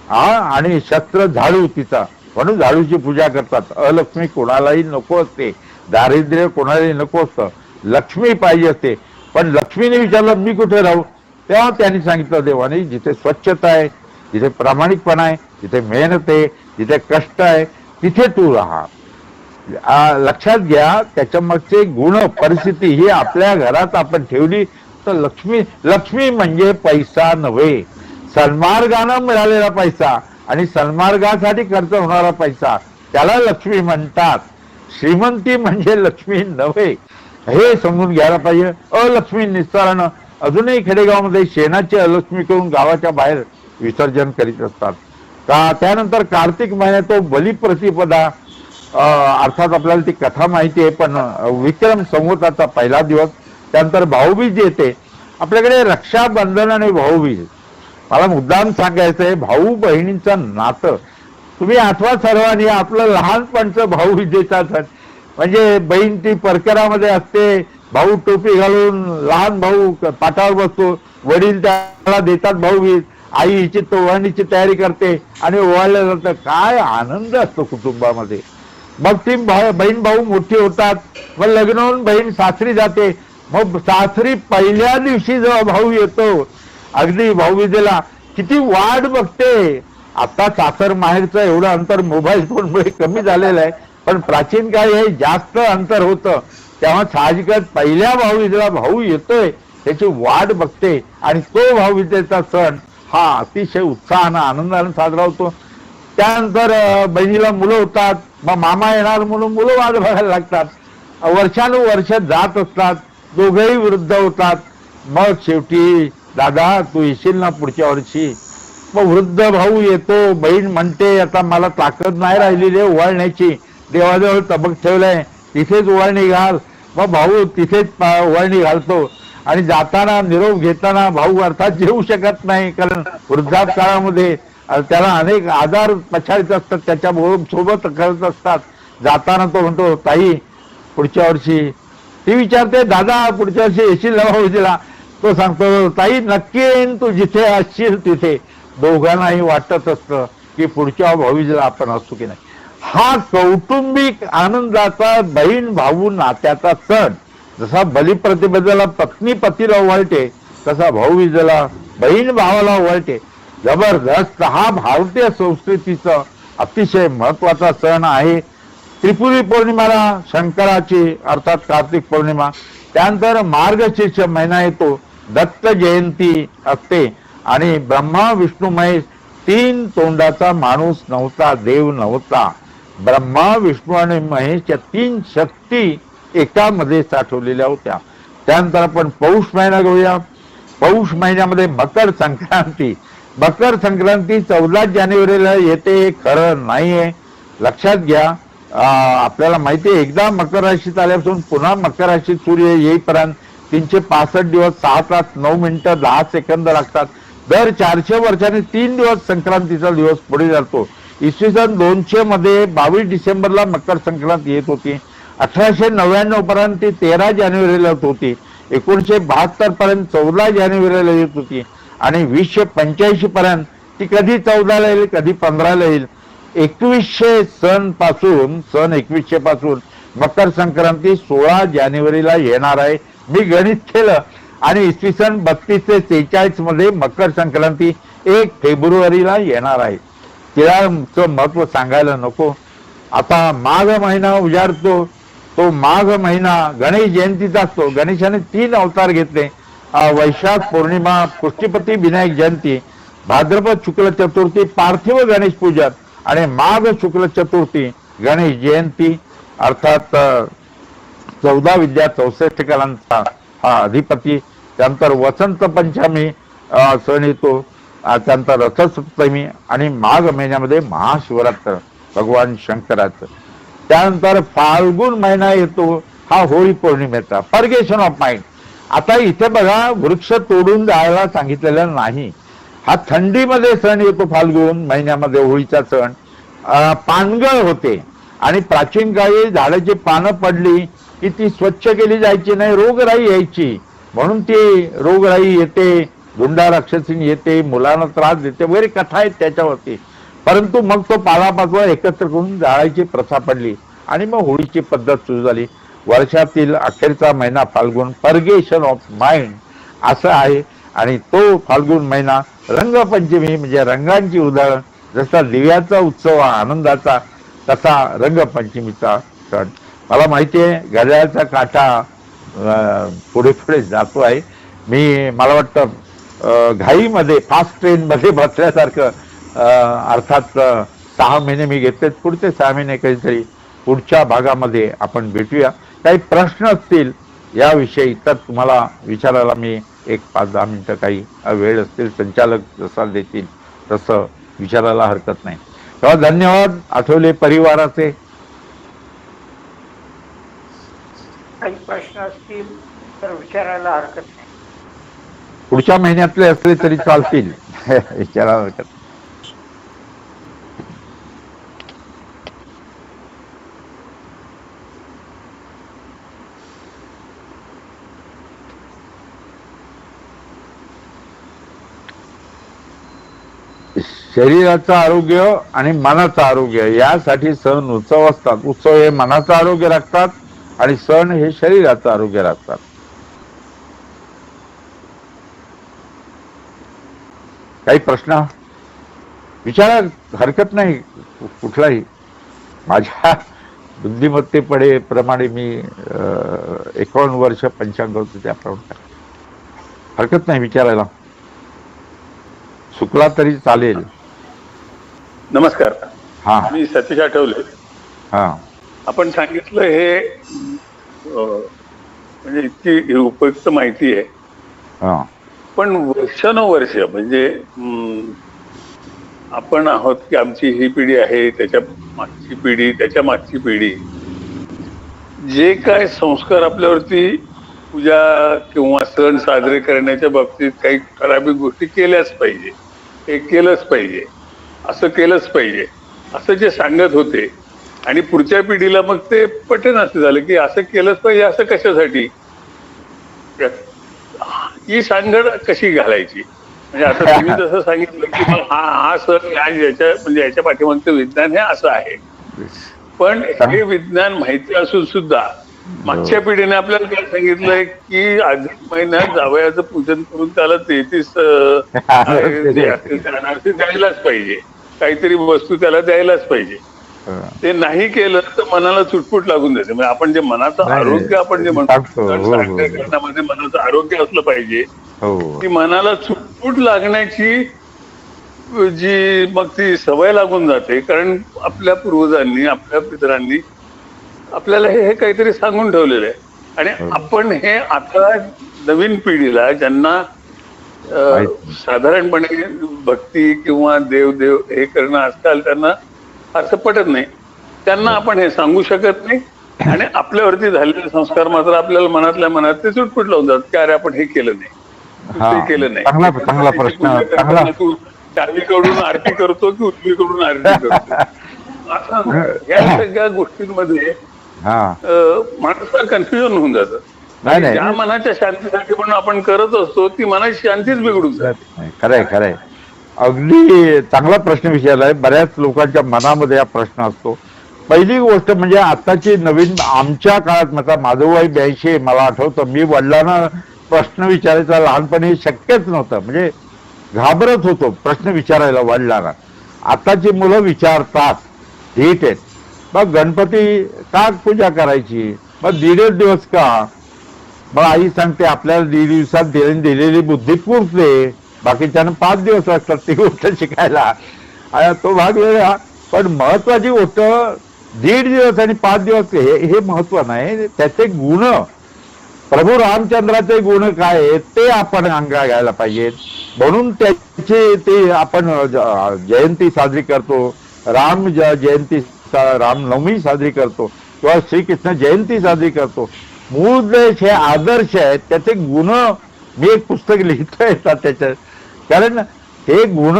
आणि शस्त्र झाडू तिचा, म्हणून झाडूची पूजा करतात. अलक्ष्मी कोणालाही नको असते, दारिद्र्य कोणालाही नको असतं, लक्ष्मी पाहिजे असते. पण लक्ष्मीने विचारलं मी कुठे राहू? तेव्हा त्यांनी सांगितलं देवाने, जिथे स्वच्छता आहे, जिथे प्रामाणिकपणा आहे, जिथे मेहनत आहे, जिथे कष्ट आहे, तिथे तू राहा. लक्षात घ्या, त्याच्या मागचे गुण, परिस्थिती ही आपल्या घरात आपण ठेवली तर लक्ष्मी म्हणजे पैसा नव्हे, सन्मार्गानं मिळालेला पैसा आणि सन्मार्गासाठी खर्च होणारा पैसा त्याला लक्ष्मी म्हणतात. श्रीमंती म्हणजे लक्ष्मी नव्हे, हे समजून घ्यायला पाहिजे. अलक्ष्मी निस्तारानं अजूनही खेडेगावामध्ये शेणाची अलक्ष्मी करून गावाच्या बाहेर विसर्जन करीत असतात. का त्यानंतर कार्तिक महिन्यात तो बलिप्रतिपदा, अर्थात आपल्याला ती कथा माहिती आहे, पण विक्रम संवताचा पहिला दिवस. त्यानंतर भाऊबीज येते. आपल्याकडे रक्षाबंधन आणि भाऊबीज, मला मुद्दाम सांगायचंय, भाऊ बहिणींचं नातं तुम्ही आठवा सर्वांनी. आपलं लहानपणचं भाऊबीजेचा सण म्हणजे बहीण ती परकरामध्ये असते, भाऊ टोपी घालून, लहान भाऊ पाठावर बसतो, वडील त्याला देतात भाऊबीज, आई हिची ओवाळणीची तयारी करते आणि ओवाळलं जातं. काय आनंद असतो कुटुंबामध्ये. मग ती बहीण भाऊ मोठी होतात, मग लग्न होऊन बहीण सासरी जाते. मग सासरी पहिल्या दिवशी जेव्हा भाऊ येतो, अगदी भाऊबीजेला किती वाट बघते. आता सासर माहेरचं एवढं अंतर मोबाईल फोनमुळे कमी झालेलं आहे, पण प्राचीन काळी हे जास्त अंतर होतं. तेव्हा साहजिकच पहिल्या भाऊबीजेला भाऊ येतोय त्याची वाट बघते आणि तो भाऊबीजेचा सण हा अतिशय उत्साहानं आनंदानं साजरा होतो. त्यानंतर बहिणीला मुलं होतात, मग मामा येणार म्हणून मुलं वाट बघायला लागतात. वर्षानुवर्ष जात असतात, दोघेही वृद्ध होतात. मग शेवटी दादा तू येशील ना पुढच्या वर्षी. मग वृद्ध भाऊ येतो, बहीण म्हणते आता मला ताकद नाही राहिलेली आहे ओवाळण्याची, देवाजवळ तबक ठेवलंय तिथेच ओवाळणी घाल. मग भाऊ तिथेच ओवाळणी घालतो आणि जाताना निरोप घेताना भाऊ अर्थात जेवू शकत नाही, कारण वृद्धापकाळामध्ये त्याला अनेक आजार पछाडीत असतात, त्याच्या सोबत करत असतात. जाताना तो म्हणतो ताई पुढच्या वर्षी. ती विचारते दादा पुढच्या वर्षी येशील ना भाऊजीला. तो सांगतो ताई नक्की येईन, तू जिथे असशील तिथे. दोघांनाही वाटत असतं की पुढच्या भाऊजीला आपण असू की नाही. हा कौटुंबिक आनंदाचा बहीण भाऊ नात्याचा सण. जसा बलिप्रतिपदेला पत्नी पतीला ओवाळते, तसा भाऊबीजेला बहीण भावाला ओवाळते. जबरदस्त हा भारतीय संस्कृतीचा अतिशय महत्वाचा सण आहे. त्रिपुरी पौर्णिमाला शंकराची अर्थात कार्तिक पौर्णिमा, त्यानंतर मार्गशीर्ष महिना येतो, दत्त जयंती असते आणि ब्रह्मा विष्णू महेश तीन तोंडाचा माणूस नव्हता, देव नव्हता. ब्रह्मा विष्णू आणि महेश या तीन शक्ती एकामध्ये साठवलेल्या होत्या. त्यानंतर आपण पौष महिना घेऊया. पौष महिन्यामध्ये मकर संक्रांती. मकर संक्रांती 14 जानेवारीला येते हे खरं नाहीये, लक्षात घ्या. आपल्याला माहिती आहे एकदा मकर राशीत आल्यापासून पुन्हा मकर राशीत सूर्य येईपर्यंत 365 दिवस 6 तास 9 मिनिटं 10 सेकंद लागतात. दर 400 वर्षांनी 3 दिवस संक्रांतीचा दिवस पुढे जातो. इसवी सन 200 मध्ये 22 डिसेंबरला मकर संक्रांत येत होती. 1899 पर्यंत ती 13 जानेवारीला होती. 1972 पर्यंत 14 जानेवारीला येत होती आणि 2085 पर्यंत ती कधी 14ला येईल कधी 15ला येईल. 2100 सन 2100 पासून मकर संक्रांती 16 जानेवारीला येणार आहे. मी गणित केलं आणि इसवी सन 32 ते 46 मध्ये मकर संक्रांती 1 फेब्रुवारीला येणार आहे. तिळाचं महत्व सांगायला नको. आता माघ महिना उजाडतो, तो माघ महिना गणेश जयंतीचा असतो. गणेशाने 3 अवतार घेतले, वैशाख पौर्णिमा पुष्टीपती विनायक जयंती, भाद्रपद शुक्ल चतुर्थी पार्थिव गणेश पूजन आणि माघ शुक्ल चतुर्थी गणेश जयंती. अर्थात 14 विद्या 64 कलांचा हा अधिपती. त्यानंतर वसंत पंचमी सण येतो, त्यानंतर रथसप्तमी आणि माघ महिन्यामध्ये महाशिवरात्र भगवान शंकराचं. त्यानंतर फाल्गुन महिना येतो, हा होळी पौर्णिमेचा, पर्गेशन ऑफ माइंड. आता इथे बघा वृक्ष तोडून जायला सांगितलेलं नाही. हा थंडीमध्ये सण येतो फाल्गुन महिन्यामध्ये होळीचा सण. पानगळ होते आणि प्राचीन काळी झाडाची पानं पडली की ती स्वच्छ केली जायची नाही, रोगराई यायची. म्हणून ती रोगराई येते, गुंडा राक्षसीन येते, मुलांना त्रास देते वगैरे कथा आहेत त्याच्यावरती. परंतु मग तो पालापाचवा एकत्र करून जाळायची प्रथा पडली आणि मग होळीची पद्धत सुरू झाली. वर्षातील अखेरचा महिना फाल्गुन, पर्गेशन ऑफ माइंड असं आहे. आणि तो फाल्गुन महिना रंगपंचमी म्हणजे रंगांची उधळण. जसा दिव्याचा उत्सव आनंदाचा, तसा रंगपंचमीचा सण. मला माहिती आहे घड्याळाचा काटा पुढे पुढे जातो आहे. मला वाटतं घाईमध्ये फास्ट ट्रेन मध्ये बसल्यासारखं अर्थात 6 महिने मी घेतलेत, पुढचे 6 महिने कधीतरी पुढच्या भागामध्ये आपण भेटूया. काही प्रश्न असतील याविषयी तर तुम्हाला विचारायला मी 1-5-10 मिनिटं काही वेळ असतील, संचालक जसा देतील तसं विचारायला हरकत नाही. तेव्हा धन्यवाद आठवले परिवाराचे. काही प्रश्न असतील तर विचारायला हरकत नाही. पुढच्या महिन्यातले असले तरी चालतील विचारायला हरकत नाही. शरीराचं आरोग्य आणि मनाचं आरोग्य यासाठी सण उत्सव असतात. उत्सव हे मनाचं आरोग्य राखतात आणि सण हे शरीराचं आरोग्य राखतात. काही प्रश्न विचारा, हरकत नाही कुठलाही. माझ्या बुद्धिमत्तेपणे प्रमाणे मी 51 वर्ष पंचांग होतो त्याप्रमाणे हरकत नाही विचारायला, चुकला तरी चालेल. नमस्कार. हा मी सतीश आठवले. हा आपण सांगितलं हे म्हणजे इतकी उपयुक्त माहिती आहे. हा पण वर्षानुवर्ष म्हणजे आपण आहोत की आमची ही पिढी आहे, त्याच्या मागची पिढी, त्याच्या मागची पिढी, जे काय संस्कार आपल्यावरती पूजा किंवा सण साजरे करण्याच्या बाबतीत काही ठराविक गोष्टी केल्याच पाहिजे, हे केलंच पाहिजे, असं केलंच पाहिजे असं जे सांगत होते आणि पुढच्या पिढीला मग ते पटेन असं झालं की असं केलंच पाहिजे, असं कशासाठी, ही सांगड कशी घालायची. म्हणजे आता तुम्ही जसं सांगितलं की मग हा सण याच्या म्हणजे याच्या पाठीमागचं विज्ञान हे असं आहे. पण हे विज्ञान माहिती असून सुद्धा मागच्या पिढीने आपल्याला काय सांगितलंय की अधिक महिन्यात जावयाचं पूजन करून त्याला 33 द्यायलाच पाहिजे, काहीतरी वस्तू त्याला द्यायलाच पाहिजे. ते नाही केलं तर मनाला चुटपुट लागून देते. म्हणजे आपण जे मनाचं आरोग्य आपण जे म्हणतो करण्यामध्ये मनाचं आरोग्य असलं पाहिजे, की मनाला चुटपुट लागण्याची जी मग ती सवय लागून जाते. कारण आपल्या पूर्वजांनी आपल्या पितरांनी आपल्याला हे काहीतरी सांगून ठेवलेलं आहे आणि आपण हे आता नवीन पिढीला ज्यांना साधारणपणे भक्ती किंवा देव हे करणं आजकाल त्यांना असं पटत नाही, त्यांना आपण हे सांगू शकत नाही. आणि आपल्यावरती झालेले संस्कार मात्र आपल्याला मनातल्या मनात ते चुटपुट लावून जातात की अरे आपण हे केलं नाही, ते केलं नाही. चांगला प्रश्न. तू डावीकडून आरती करतो की उजवीकडून आरती करतो, असं या सगळ्या गोष्टींमध्ये माणसाला कन्फ्युजन होऊन जातं. ज्या मनाच्या शांतीसाठी पण आपण करत असतो ती मनाची शांतीच बिघडून जाते. खरंय. अगदी चांगला प्रश्न विचारलाय. बऱ्याच लोकांच्या मनामध्ये हा प्रश्न असतो. पहिली गोष्ट म्हणजे आताची नवीन, आमच्या काळात माझं वय 82, मला आठवतं मी वडिलांना प्रश्न विचारायचा लहानपणी शक्यच नव्हतं, म्हणजे घाबरत होतो प्रश्न विचारायला वडिलांना. आताची मुलं विचारतात, ठीक आहे. मग गणपती का पूजा करायची, मग 1.5 दिवस का, मग आई सांगते आपल्याला 1.5 दिवसात दिलेली बुद्धी पुरते, बाकीच्यानं 5 दिवस असतात ती गोष्ट शिकायला. तो भाग वेगळा. पण महत्वाची गोष्ट 1.5 दिवस आणि 5 दिवस हे महत्व नाही, त्याचे गुण, प्रभू रामचंद्राचे गुण काय आहेत ते आपण अंगा घ्यायला पाहिजेत. म्हणून त्याचे ते आपण जयंती साजरी करतो, राम जयंती, रामनवमी साजरी करतो किंवा श्रीकृष्ण जयंती साजरी करतो. मूळ देश हे आदर्श आहेत, त्याचे गुण मी एक पुस्तक लिहितोय त्याच्यात. कारण हे गुण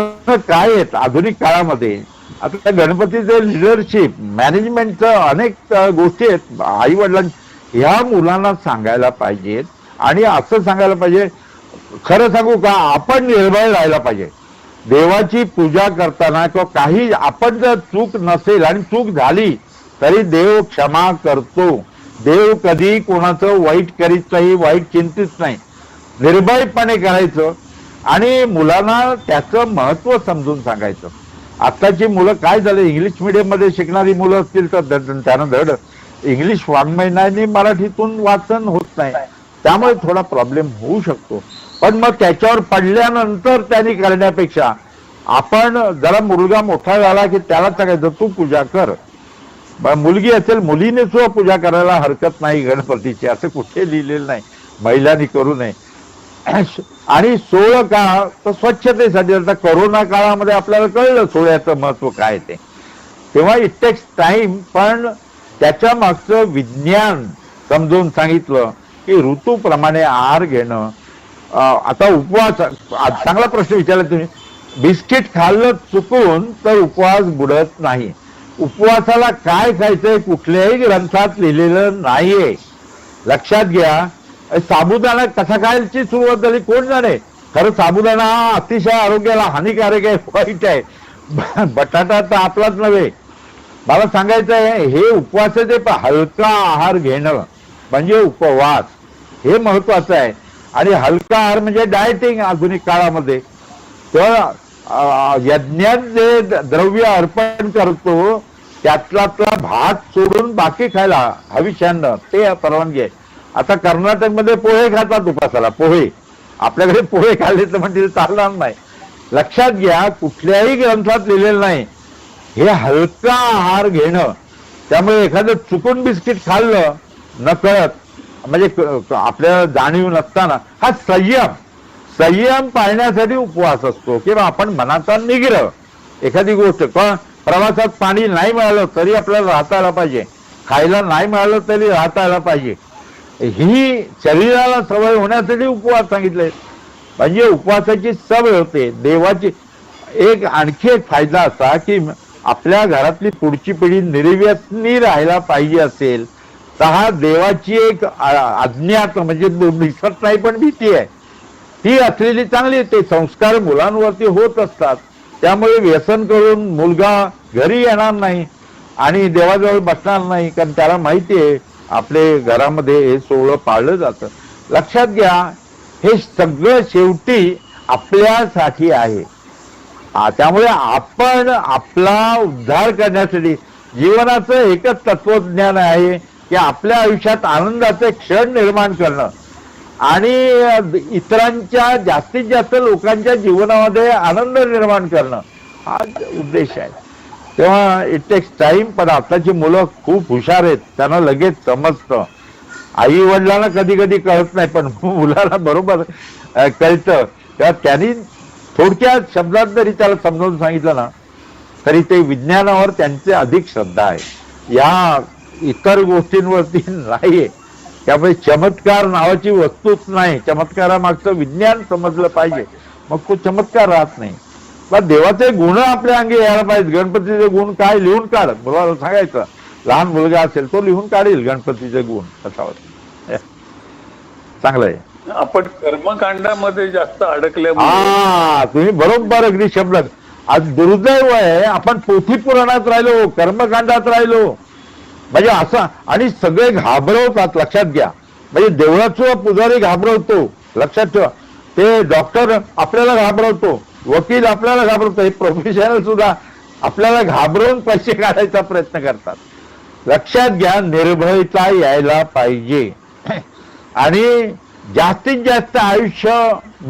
काय आहेत आधुनिक काळामध्ये. आता त्या गणपतीचं लिडरशिप, मॅनेजमेंटचं अनेक गोष्टी आहेत. आई वडिलांनी ह्या मुलांना सांगायला पाहिजेत आणि असं सांगायला पाहिजे, खरं सांगू का, आपण निर्भय राहायला पाहिजे. देवाची पूजा करताना किंवा काही आपण जर चूक नसेल आणि चूक झाली तरी देव क्षमा करतो. देव कधी कोणाचं वाईट करीत नाही, वाईट चिंतित नाही. निर्भयपणे करायचं आणि मुलांना त्याचं महत्व समजून सांगायचं. आत्ताची मुलं काय झालं, इंग्लिश मिडियम मध्ये शिकणारी मुलं असतील तर त्यांना धड इंग्लिश वाङ्मय नाही, मराठीतून वाचन होत नाही, त्यामुळे थोडा प्रॉब्लेम होऊ शकतो. पण मग त्याच्यावर पडल्यानंतर त्यांनी करण्यापेक्षा आपण जरा मुलगा मोठा झाला की त्याला सांगायचं तू पूजा कर. मुलगी असेल मुलीने सुद्धा पूजा करायला हरकत नाही गणपतीची, असं कुठे लिहिलेलं नाही महिलांनी करू नये. आणि सोहळा का तर स्वच्छतेसाठी. आता कोरोना काळामध्ये आपल्याला कळलं सोहळ्याचं महत्व काय ते, तेव्हा इट टेक्स टाइम. पण त्याच्या मागचं विज्ञान समजून सांगितलं की ऋतूप्रमाणे आहार घेणं. आता उपवास, चांगला प्रश्न विचारला तुम्ही. बिस्किट खाल्लं चुकून तर उपवास बुडत नाही. उपवासाला काय खायचंय कुठल्याही ग्रंथात लिहिलेलं नाहीये, लक्षात घ्या. साबुदाणा कसा खायची सुरुवात झाली कोण जाणे. खरं साबुदाणा हा अतिशय आरोग्याला हानिकारक आहे, वाईट आहे. बटाटा तर आपलाच नव्हे. मला सांगायचं आहे हे उपवासाचे हलका आहार घेणं म्हणजे उपवास हे महत्वाचं आहे. आणि हलका आहार म्हणजे डायटिंग आधुनिक काळामध्ये. तर यज्ञात जे द्रव्य अर्पण करतो त्यातला भात सोडून बाकी खायला हविष्यानं ते परवानगी आहे. आता कर्नाटकमध्ये पोहे खातात उपासाला, पोहे. आपल्याकडे पोहे खाल्ले तर म्हणजे चालणार नाही. लक्षात घ्या कुठल्याही ग्रंथात लिहिलेलं नाही हे हलका आहार घेणं. त्यामुळे एखादं चुकून बिस्किट खाल्लं नकळत म्हणजे आपल्याला जाणीव नसताना हा संयम पाळण्यासाठी उपवास असतो. किंवा आपण मनाचा निग्रह. एखादी गोष्ट प्रवासात पाणी नाही मिळालं तरी आपल्याला राहता आलं पाहिजे, खायला नाही मिळालं तरी राहता आलं पाहिजे. ही शरीराला सवय होण्यासाठी उपवास सांगितले. म्हणजे उपवासाची सवय होते. देवाची आणखी एक फायदा असा की आपल्या घरातली पुढची पिढी निर्व्यसनी राहायला पाहिजे असेल तर हा देवाची एक अज्ञात म्हणजे दिसत नाही पण भीती आहे ती असलेली चांगली. ते संस्कार मुलांवरती होत असतात. त्यामुळे व्यसन करून मुलगा घरी येणार नाही आणि देवाजवळ बसणार नाही, कारण त्याला माहिती आहे आपले घरामध्ये हे सोहळं पाळलं जातं. लक्षात घ्या हे सगळं शेवटी आपल्यासाठी आहे. त्यामुळे आपण आपला उद्धार करण्यासाठी जीवनाचं एकच तत्वज्ञान आहे की आपल्या आयुष्यात आनंदाचे क्षण निर्माण करणं आणि इतरांच्या जास्तीत जास्त लोकांच्या जीवनामध्ये आनंद निर्माण करणं हा उद्देश आहे. तेव्हा इट टेक्स टाइम. पण आताची मुलं खूप हुशार आहेत, त्यांना लगेच समजतं. आई वडिलांना कधी कधी कळत नाही पण मुलाला बरोबर कळतं. तेव्हा त्यांनी थोडक्या शब्दात जरी त्याला समजावून सांगितलं ना तरी ते विज्ञानावर त्यांचे अधिक श्रद्धा आहे, या इतर गोष्टींवरती नाहीये. त्यामुळे चमत्कार नावाची वस्तूच नाही. चमत्कारामागचं विज्ञान समजलं पाहिजे, मग तो चमत्कार राहत नाही. पण देवाचे गुण आपल्या अंगी यायला पाहिजे. गणपतीचे गुण काय लिहून काढ, मुलाला सांगायचं. लहान मुलगा असेल तो लिहून काढेल गणपतीचे गुण कशावर. चांगलं आहे. आपण कर्मकांडामध्ये जास्त अडकल्यामुळे तुम्ही बरोबर अगदी शब्द. आज दुर्दैव आहे आपण पोथी पुराणात राहिलो, कर्मकांडात राहिलो. म्हणजे असं आणि सगळे घाबरवतात. लक्षात घ्या. म्हणजे देवळाचा पुजारी घाबरवतो, लक्षात ठेवा. ते डॉक्टर आपल्याला घाबरवतो, वकील आपल्याला घाबरवतो, हे प्रोफेशनल सुद्धा आपल्याला घाबरवून पैसे काढायचा प्रयत्न करतात. लक्षात घ्या निर्भयता यायला पाहिजे. आणि जास्तीत जास्त आयुष्य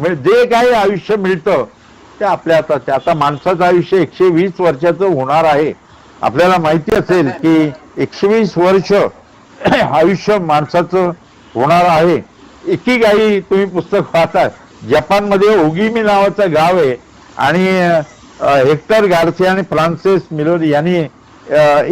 जे काही आयुष्य मिळतं ते आपल्या हातात. आता माणसाचं आयुष्य 120 वर्षाचं होणार आहे. आपल्याला माहिती असेल की 120 वर्ष आयुष्य माणसाचं होणार आहे. इकिगाई तुम्ही पुस्तक वाचा. जपानमध्ये ओगिमी नावाचं गाव आहे आणि हेक्टर गार्सिया आणि फ्रान्सिस मिलोरी यांनी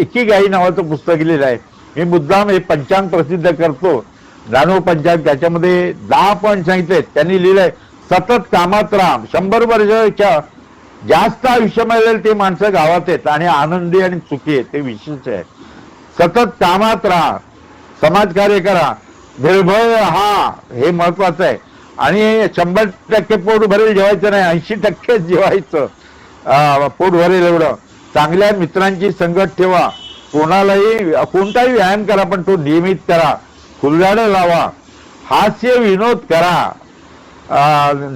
इकिगाई नावाचं पुस्तक लिहिलं आहे. मी मुद्दाम हे पंचांग प्रसिद्ध करतो, जाणव पंचांग. त्याच्यामध्ये 10 पॉईंट सांगितले. त्यांनी लिहिलंय सतत कामात राहा. 100 वर्षाच्या जास्त आयुष्य मिळेल ते माणसं गावात आहेत आणि आनंदी आणि सुखी आहेत, ते विशेष आहे. सतत कामात राहा, समाजकार्य करा, निर्भय हा हे महत्वाचं आहे. आणि 100% पोट भरेल जेवायचं नाही, 80% जेवायचं. पोट भरेल एवढं. चांगल्या मित्रांची संगत ठेवा. कोणताही व्यायाम करा पण तो नियमित करा. फुलझाडं लावा, हास्य विनोद करा,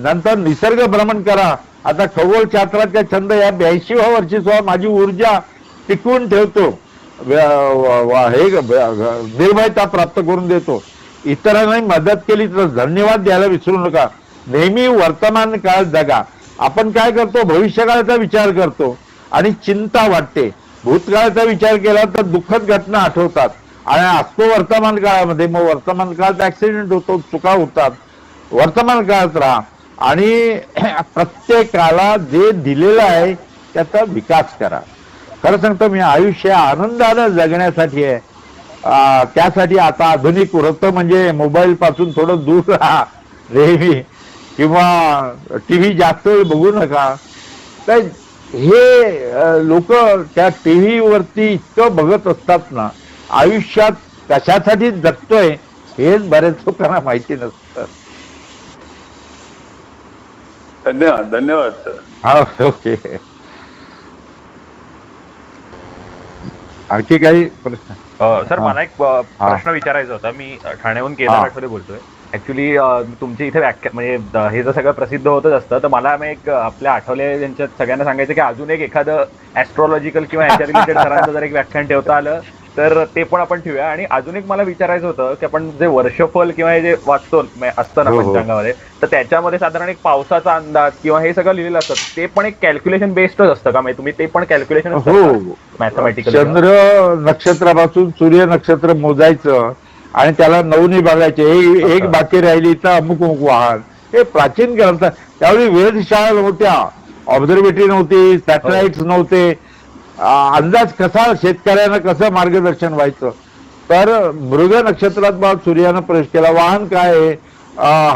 नंतर निसर्ग भ्रमण करा. आता खगोलशास्त्राचा छंद या 82व्या वर्षी सुद्धा माझी ऊर्जा टिकवून ठेवतो, हे निर्भयता प्राप्त करून देतो. इतरांनाही मदत केली तर धन्यवाद द्यायला विसरू नका. नेहमी वर्तमान काळ जगा. आपण काय करतो, भविष्यकाळाचा विचार करतो आणि चिंता वाटते. भूतकाळाचा विचार केला तर दुःखद घटना आठवतात आणि असतो वर्तमान काळामध्ये. मग वर्तमान काळात ऍक्सिडेंट होतो, चुका होतात. वर्तमान काळात राहा आणि प्रत्येकाला जे दिलेलं आहे त्याचा विकास करा. खरं सांगतो मी, आयुष्य आनंदानं जगण्यासाठी आहे. त्यासाठी आता आधुनिक व्रत म्हणजे मोबाईल पासून थोडं दूर राहा नेहमी, किंवा टीव्ही जास्त वेळ बघू नका. तर हे लोक त्या टीव्ही वरती इतकं बघत असतात ना, आयुष्यात कशासाठी जगतोय हेच बऱ्याच लोकांना माहिती नसतं. धन्यवाद धन्यवाद सर. हा, ओके. आणखी काही प्रश्न? सर मला एक प्रश्न विचारायचा होता. मी ठाण्याहून केदार आठवले बोलतोय. ऍक्च्युली तुमची इथे व्याख्या म्हणजे हे जर सगळं प्रसिद्ध होतच असतं, तर मला एक आपल्या आठवले यांच्या सगळ्यांना सांगायचं की अजून एक एखादं ऍस्ट्रॉलॉजिकल किंवा ह्याच्या रिलेटेड सरांचं जर एक व्याख्यान ठेवता आलं तर ते पण आपण ठेवूया. आणि अजून एक मला विचारायचं होतं की आपण जे वर्षफल किंवा हे जे वाचतो असतं ना पंचांगामध्ये, तर त्याच्यामध्ये साधारण एक पावसाचा अंदाज किंवा हे सगळं लिहिलेलं असतं, ते पण एक कॅल्क्युलेशन बेस्डच असतं का? म्हणजे तुम्ही ते पण कॅल्क्युलेशन मॅथमॅटिकल चंद्र नक्षत्रापासून सूर्य नक्षत्र मोजायचं आणि त्याला नवनी बघायचे, एक बाकी राहिली तर अमुक अमुक वाहन. हे प्राचीन ग्रंथ. त्यावेळी वेधशाळा नव्हत्या, ऑब्झर्वेटरी नव्हती, सॅटेलाइट्स नव्हते. अंदाज कसा, शेतकऱ्यांना कसं मार्गदर्शन व्हायचं. तर मृग नक्षत्रात बा सूर्यानं प्रवेश केला. वाहन काय आहे,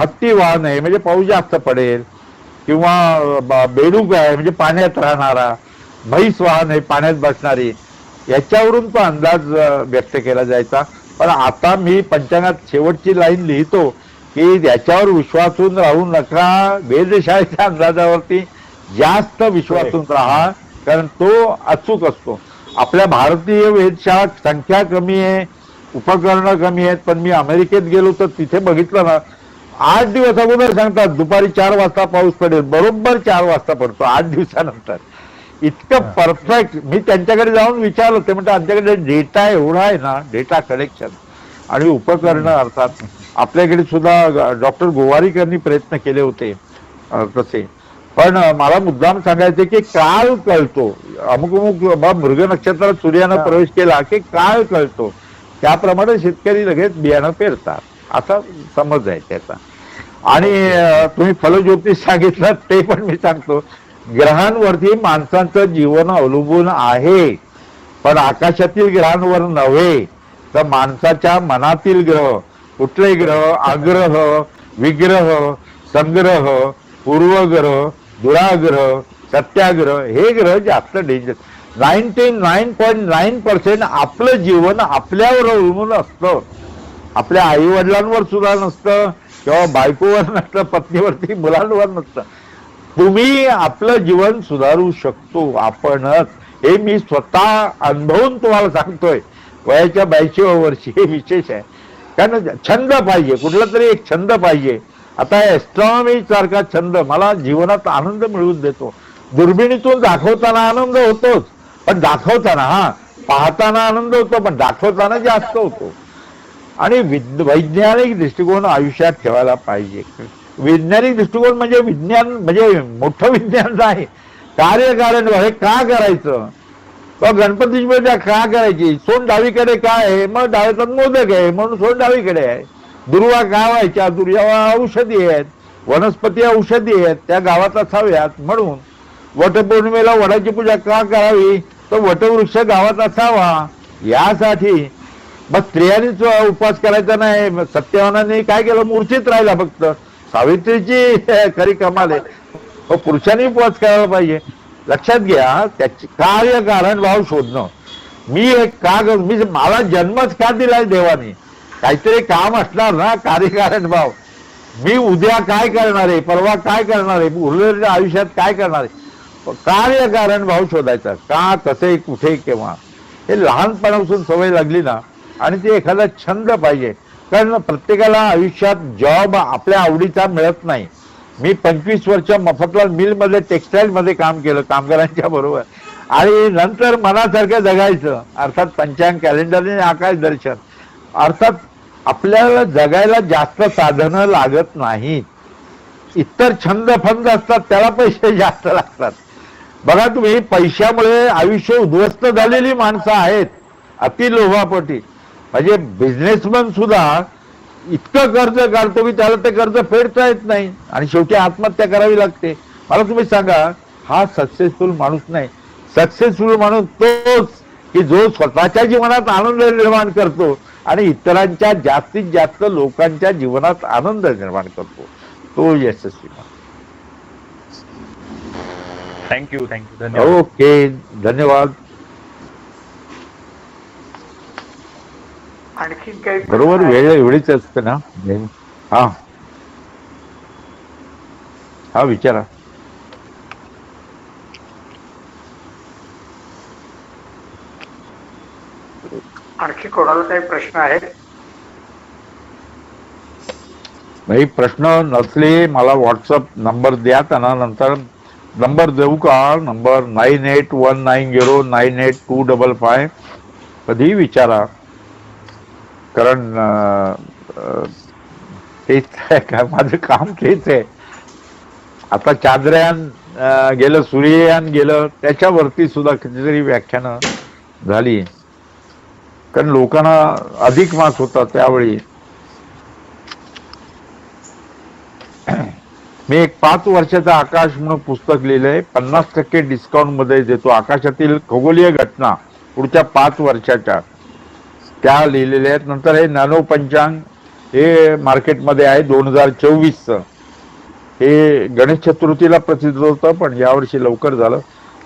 हत्ती वाहन आहे म्हणजे पाऊस जास्त पडेल, किंवा बेडूक आहे म्हणजे पाण्यात राहणारा, म्हैस वाहन आहे पाण्यात बसणारी. याच्यावरून तो अंदाज व्यक्त केला जायचा. पण आता मी पंचांगात शेवटची लाईन लिहितो की याच्यावर विश्वासून राहू नका, वेधशाळेच्या अंदाजावरती जास्त विश्वासून राहा, कारण तो अचूक असतो. आपल्या भारतीय वेधशाळा संख्या कमी आहे, उपकरणं कमी आहेत. पण मी अमेरिकेत गेलो तर तिथे बघितलं ना, 8 दिवस अगोदर सांगतात दुपारी 4 वाजता पाऊस पडेल, बरोबर 4 वाजता पडतो 8 दिवसानंतर. इतकं परफेक्ट. मी त्यांच्याकडे जाऊन विचारलं, ते म्हणतात आमच्याकडे डेटा एवढा आहे ना, डेटा कलेक्शन आणि उपकरणं अर्थात. आपल्याकडे सुद्धा डॉक्टर गोवारीकरांनी प्रयत्न केले होते तसे. पण मला मुद्दाम सांगायचे की काळ कळतो. अमुक अमुक मृग नक्षत्रात सूर्यानं प्रवेश केला की काळ कळतो, त्याप्रमाणे शेतकरी लगेच बियाणं पेरतात, असा समज आहे त्याचा. आणि तुम्ही फलज्योतिष सांगितलं ते पण मी सांगतो. ग्रहांवरती माणसांचं जीवन अवलंबून आहे, पण आकाशातील ग्रहांवर नव्हे, तर माणसाच्या मनातील ग्रह. कुठले ग्रह? आग्रह, विग्रह, संग्रह, पूर्वग्रह, दुराग्रह, सत्याग्रह. हे ग्रह जास्त डेंजर. 99.9% आपलं जीवन आपल्यावर अवलंबून असतं. आपल्या आई वडिलांवर सुद्धा नसतं, किंवा बायकोवर नसतं, पत्नीवरती, मुलांवर नसतं. तुम्ही आपलं जीवन सुधारू शकतो आपणच. हे मी स्वतः अनुभवून तुम्हाला सांगतोय. वयाच्या 82व्या वर्षी हे विशेष आहे. कारण छंद पाहिजे, कुठला तरी एक छंद पाहिजे. आता एस्ट्रॉनॉमी सारखा छंद मला जीवनात आनंद मिळवून देतो. दुर्बिणीतून दाखवताना आनंद होतोच, पण दाखवताना पाहताना आनंद होतो, पण दाखवताना जास्त होतो. आणि वैज्ञानिक दृष्टिकोन आयुष्यात ठेवायला पाहिजे. वैज्ञानिक दृष्टिकोन म्हणजे विज्ञान म्हणजे मोठं विज्ञान आहे. कार्यकारण हे का करायचं, तो गणपतीची पूजा का करायची, सोंड डावीकडे काय आहे, मग डावीचा मोदक आहे म्हणून सोंड डावीकडे आहे. दुर्वा का व्हायच्या, दुर्वा औषधी आहेत, वनस्पती औषधी आहेत, त्या गावात असाव्यात म्हणून. वटपौर्णिमेला वडाची पूजा का करावी, तर वटवृक्ष गावात असावा यासाठी. मग स्त्रियांनीच उपवास करायचा नाही. सत्यवानाने काय केलं, मूर्छित राहिला फक्त. सावित्रीची खरी कमाल आहे. पुरुषांनी उपवास करायला पाहिजे. लक्षात घ्या, त्याची कार्य कारण भाव शोधणं. मी मला जन्मच का दिलाय देवाने, काहीतरी काम असणार ना, कार्यकारण भाव. मी उद्या काय करणार आहे, परवा काय करणार आहे, उरलेल्या आयुष्यात काय करणार आहे, कार्यकारण भाव शोधायचा. का, कसे, कुठे, केव्हा. हे लहानपणापासून सवय लागली ना, आणि ते एखादा छंद पाहिजे. कारण प्रत्येकाला आयुष्यात जॉब आपल्या आवडीचा मिळत नाही. मी 25 वर्ष मफतलाल मिलमध्ये टेक्स्टाईल काम केलं कामगारांच्या बरोबर. आणि नंतर मनासारखं जगायचं, अर्थात पंचांग, कॅलेंडर, आकाश दर्शन. अर्थात आपल्याला जगायला जास्त साधनं लागत नाहीत. इतर छंद फंद असतात त्याला पैसे जास्त लागतात. बघा तुम्ही, पैशामुळे आयुष्य उद्ध्वस्त झालेली माणसं आहेत अति लोभापोटी. म्हणजे बिझनेसमन सुद्धा इतकं कर्ज काढतो की त्याला ते कर्ज फेडता येत नाही आणि शेवटी आत्महत्या करावी लागते. मला तुम्ही सांगा, हा सक्सेसफुल माणूस नाही. सक्सेसफुल माणूस तोच की जो स्वतःच्या जीवनात आनंद निर्माण करतो आणि इतरांच्या जास्तीत जास्त लोकांच्या जीवनात आनंद निर्माण करतो, तो यशस्वी माणूस. थँक्यू धन्यवाद. ओके, धन्यवाद. आणखी काही बरोबर, वेळ एवढीच असते ना. हा हा विचारा. आणखी कोणाला काही प्रश्न आहेत? नाही, प्रश्न नसले मला व्हॉट्सअप नंबर द्या, त्यांना नंतर नंबर देऊ का? नंबर 9819098255. कधीही विचारा, कारण तेच आहे का, माझं काम तेच आहे. आता चांद्रयान गेलं, सूर्ययान गेलं, त्याच्यावरती सुद्धा कितीतरी व्याख्यानं झाली, कारण लोकांना अधिक मास होता त्यावेळी. मी एक 5 वर्षाचा आकाश म्हणून पुस्तक लिहिलंय, 50% डिस्काउंट मध्ये देतो. आकाशातील खगोलीय घटना पुढच्या 5 वर्षाच्या त्या लिहिलेल्या आहेत. नंतर हे नॅनो पंचांग, हे मार्केटमध्ये आहे 2024चं. हे गणेश चतुर्थीला प्रसिद्ध होतं, पण यावर्षी लवकर झालं.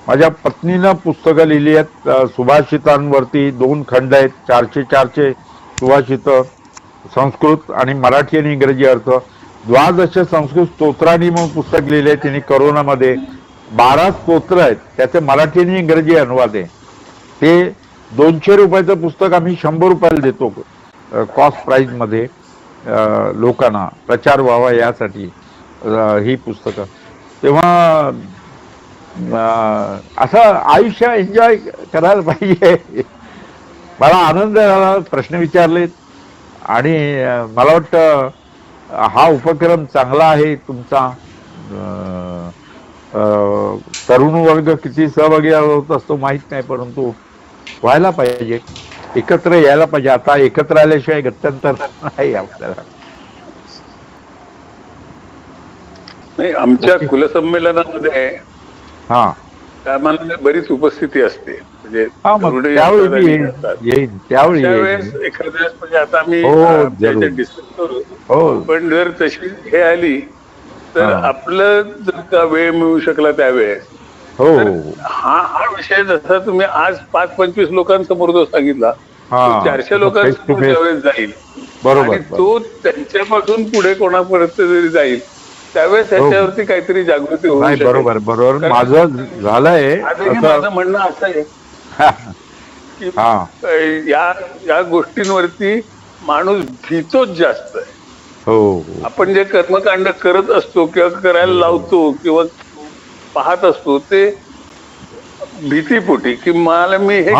माझ्या पत्नीनं पुस्तकं लिहिली आहेत सुभाषितांवरती. 2 खंड आहेत, 400 सुभाषित, संस्कृत आणि मराठी आणि इंग्रजी अर्थ. 12 संस्कृत स्तोत्रांनी म्हणून पुस्तक लिहिले तिने करोनामध्ये. 12 स्तोत्र आहेत, त्याचे मराठी आणि इंग्रजी अनुवाद आहे. ते 200 रुपयाचं पुस्तक आम्ही 100 रुपयाला देतो कॉस्ट प्राइस मध्ये लोकांना, प्रचार व्हावा यासाठी ही पुस्तकं. तेव्हा असं आयुष्य एन्जॉय करायला पाहिजे. मला आनंद झाला प्रश्न विचारलेत आणि मला वाटतं हा उपक्रम चांगला आहे तुमचा. तरुण वर्ग किती सहभागी होत असतो माहित नाही, परंतु व्हायला पाहिजे, एकत्र यायला पाहिजे. आता एकत्र आल्याशिवाय गत्यंतर नाही आपल्याला. नाही, आमच्या कुलसंमेलनामध्ये हा त्यामानाने बरीच उपस्थिती असते. म्हणजे त्यावेळी एखाद्या वेळेस म्हणजे आता आम्ही डिस्कस करू, पण जर तशी हे आली तर आपलं जर का वेळ मिळू शकला त्यावेळेस, हा विषय जसा तुम्ही आज 5-25 लोकांसमोर जो सांगितला, 400 लोकांसमोर त्यावेळेस जाईल. बरोबर, तो त्यांच्यापासून पुढे कोणापर्यंत जरी जाईल त्यावेळेस त्याच्यावरती काहीतरी जागृती होऊ शकते. बरोबर बरोबर. माझं झालंय, माझं म्हणणं असं आहे की या गोष्टींवरती माणूस भीतोच जास्त आहे. आपण जे कर्मकांड करत असतो किंवा करायला लावतो किंवा पाहत असतो ते भीतीपोटी, की मला मी हे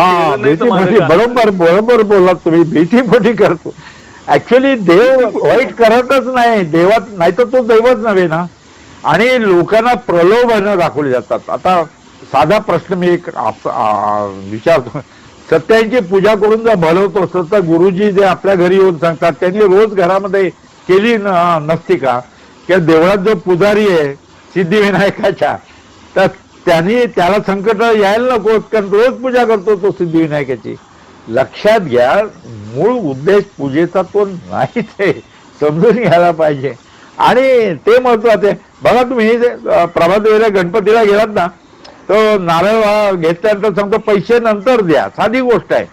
बरोबर बरोबर बोललात तुम्ही, भीतीपोटी करतो. ऍक्च्युली देव वाईट करतच नाही, देवात नाही तर तो दैवच नव्हे ना. आणि लोकांना प्रलोभनं दाखवली जातात. आता साधा प्रश्न मी एक विचारतो, सत्यांची पूजा करून जर भलवतो असं तर गुरुजी जे आपल्या घरी येऊन सांगतात त्यांनी रोज घरामध्ये केली नसती का? किंवा देवळात जो पुजारी आहे सिद्धिविनायकाच्या, तर त्याला संकट यायला नको, कारण रोज पूजा करतो तो सिद्धिविनायकाची. लक्षात घ्या, मूळ उद्देश पूजेचा तो नाहीच आहे, समजून घ्यायला पाहिजे. आणि ते महत्वाचं आहे. बघा तुम्ही प्रभात वेळेला गणपतीला गेलात ना, तो नारळ घेतल्यानंतर सांगतो पैसे नंतर द्या. साधी गोष्ट आहे,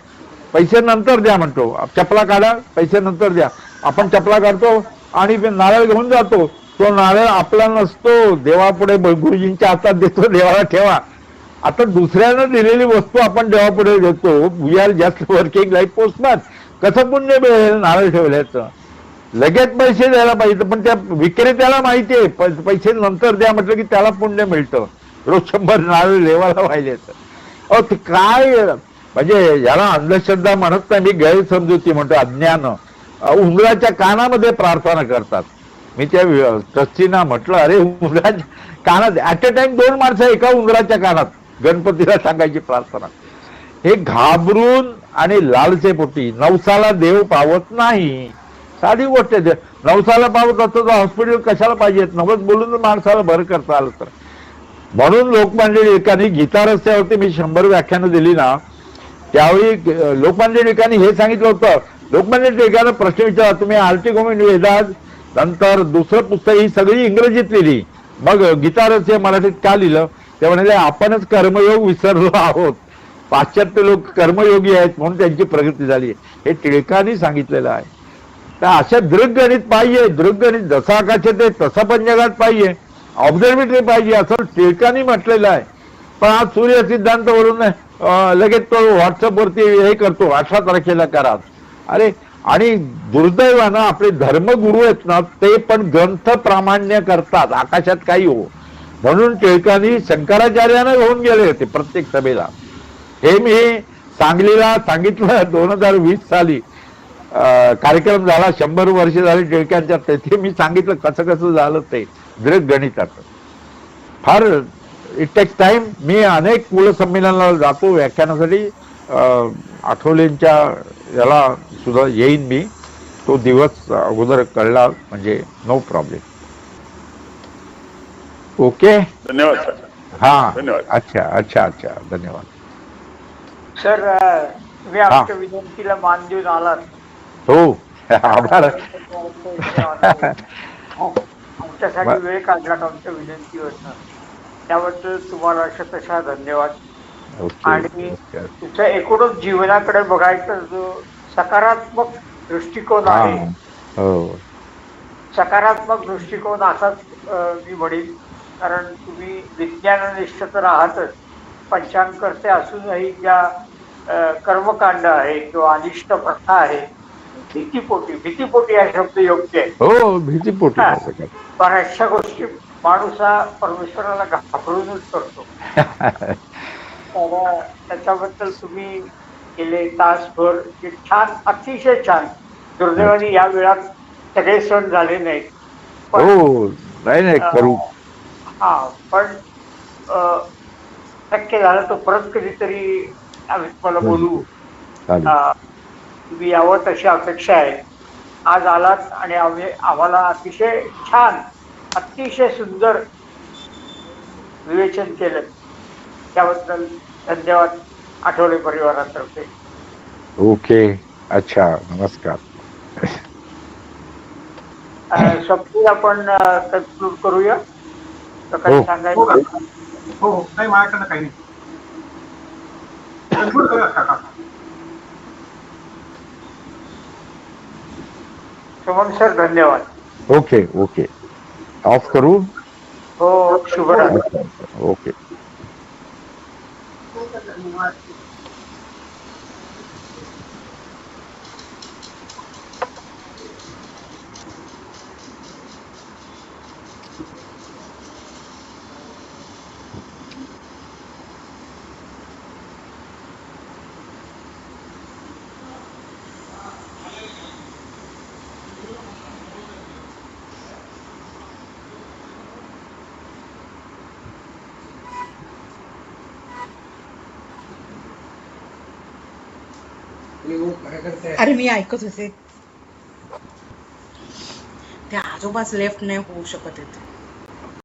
पैसे नंतर द्या म्हणतो. चपला काढा, पैसे नंतर द्या. आपण चपला काढतो आणि नारळ घेऊन जातो, तो नारळ आपला नसतो, देवापुढे गुरुजींच्या हातात देतो, देवाला ठेवा. आता दुसऱ्यानं दिलेली वस्तू आपण देवापुढे देतो. We are just working like postman. कसं पुण्य मिळेल नारळ ठेवल्याचं? लगेच पैसे द्यायला पाहिजे, पण त्या विक्रेत्याला माहिती आहे पैसे नंतर द्या म्हटलं की त्याला पुण्य मिळतं. रोज 100 नारळ देवाला पाहिजे. ते काय म्हणजे याला अंधश्रद्धा म्हणत नाही, मी गैरसमजुती म्हणतो, अज्ञान. उंदराच्या कानामध्ये प्रार्थना करतात. मी त्या ट्रस्टीना म्हटलं, अरे उंदरा कानात ऍट अ टाइम 2 माणसं एका उंदराच्या कानात गणपतीला सांगायची प्रार्थना. हे घाबरून आणि लालसेपोटी नवसाला देव पावत नाही. साधी गोष्ट आहे. नवसाला पावत असतं तर हॉस्पिटल कशाला पाहिजेत, नवस बोलून माणसाला बरं करता आलं तर. म्हणून लोकमान्य टिळकांनी गीता रस्त्यावरती मी 100 व्याख्यानं दिली ना, त्यावेळी लोकमान्य टिळकांनी हे सांगितलं होतं. लोकमान्य टिळकांना प्रश्न विचारला, तुम्ही आर्टिकल इन वेदास नंतर दुसरं पुस्तक ही सगळी इंग्रजीत लिहिली, मग गीता रहस्य मराठीत का लिहिलं? ते म्हणाले, आपणच कर्मयोग विसरलो आहोत. पाश्चात्य लोक कर्मयोगी आहेत म्हणून त्यांची प्रगती झाली. हे टिळकांनी सांगितलेलं आहे. तर अशा दृग्गणित पाहिजे, दृग्गणित जसा आकाशात आहे तसा पण जगात पाहिजे, ऑब्झर्वेटरी पाहिजे असं टिळकांनी म्हटलेलं आहे. पण आज सूर्य सिद्धांतावरून लगेच तो व्हॉट्सअपवरती हे करतो, 18 तारखेला करा. अरे, आणि दुर्दैवानं आपले धर्मगुरू आहेत ना, ते पण ग्रंथ प्रामाण्य करतात, आकाशात काही हो. म्हणून टिळकांनी शंकराचार्यानं घेऊन गेले होते प्रत्येक सभेला. हे मी सांगलीला सांगितलं 2020 साली कार्यक्रम झाला, 100 वर्ष झाली टिळकांच्या. तेथे मी सांगितलं कसं कसं झालं ते दृग्गणिताचं. Far it text time. मी अनेक कुलसंमेलनाला जातो व्याख्यानासाठी. आठवलेंच्या याला सुद्धा येईन मी, तो दिवस अगोदर कळला म्हणजे नो प्रॉब्लेम. ओके, धन्यवाद सर. हा, धन्यवाद. अच्छा, धन्यवाद सर, तुम्ही आमच्या विनंतीला मान देऊन आलात. हो, आभार. आमच्यासाठी वेळ काढला आमच्या विनंतीवर, त्याबद्दल तुम्हाला शतशः धन्यवाद. आणि तुमच्या एकूणच जीवनाकडे बघायचा जो सकारात्मक दृष्टिकोन आहे, सकारात्मक दृष्टिकोन असाच मी म्हणेन. कारण तुम्ही विज्ञाननिष्ठ तर आहातच, पंचांगकर्ते असूनही ज्या कर्मकांड आहे किंवा अनिष्ट प्रथा आहे, भीतीपोटी हा शब्द योग्य आहे. हो, भीतीपोटी. बऱ्याचशा गोष्टी माणूस हा परमेश्वराला घाबरूनच करतो. तर त्याच्याबद्दल तुम्ही गेले तासभर छान, अतिशय छान. दुर्दैवाने या वेळात सगळे सण झाले नाहीत. हो, नाही करू. हा, पण शक्य झालं तर परत कधीतरी आम्ही तुम्हाला बोलू. तुम्ही यावं तशी अपेक्षा आहे. आज आलात आणि आम्हाला अतिशय छान, अतिशय सुंदर विवेचन केलं, त्याबद्दल धन्यवाद आठवले परिवारातर्फे. ओके, अच्छा, नमस्कार. स्वप्नील, आपण कन्क्लूड करूया. काही सांगायचं? हो, नाही, माझ्याकडनं काही नाही. कन्क्लूड करूया काका. सुमन सर, धन्यवाद. ओके, ऑफ करू. हो, शुभरात्री. ओके. अरे, मी ऐकत होते. त्या आजोबाच लेफ्ट नाही होऊ शकत आहेत.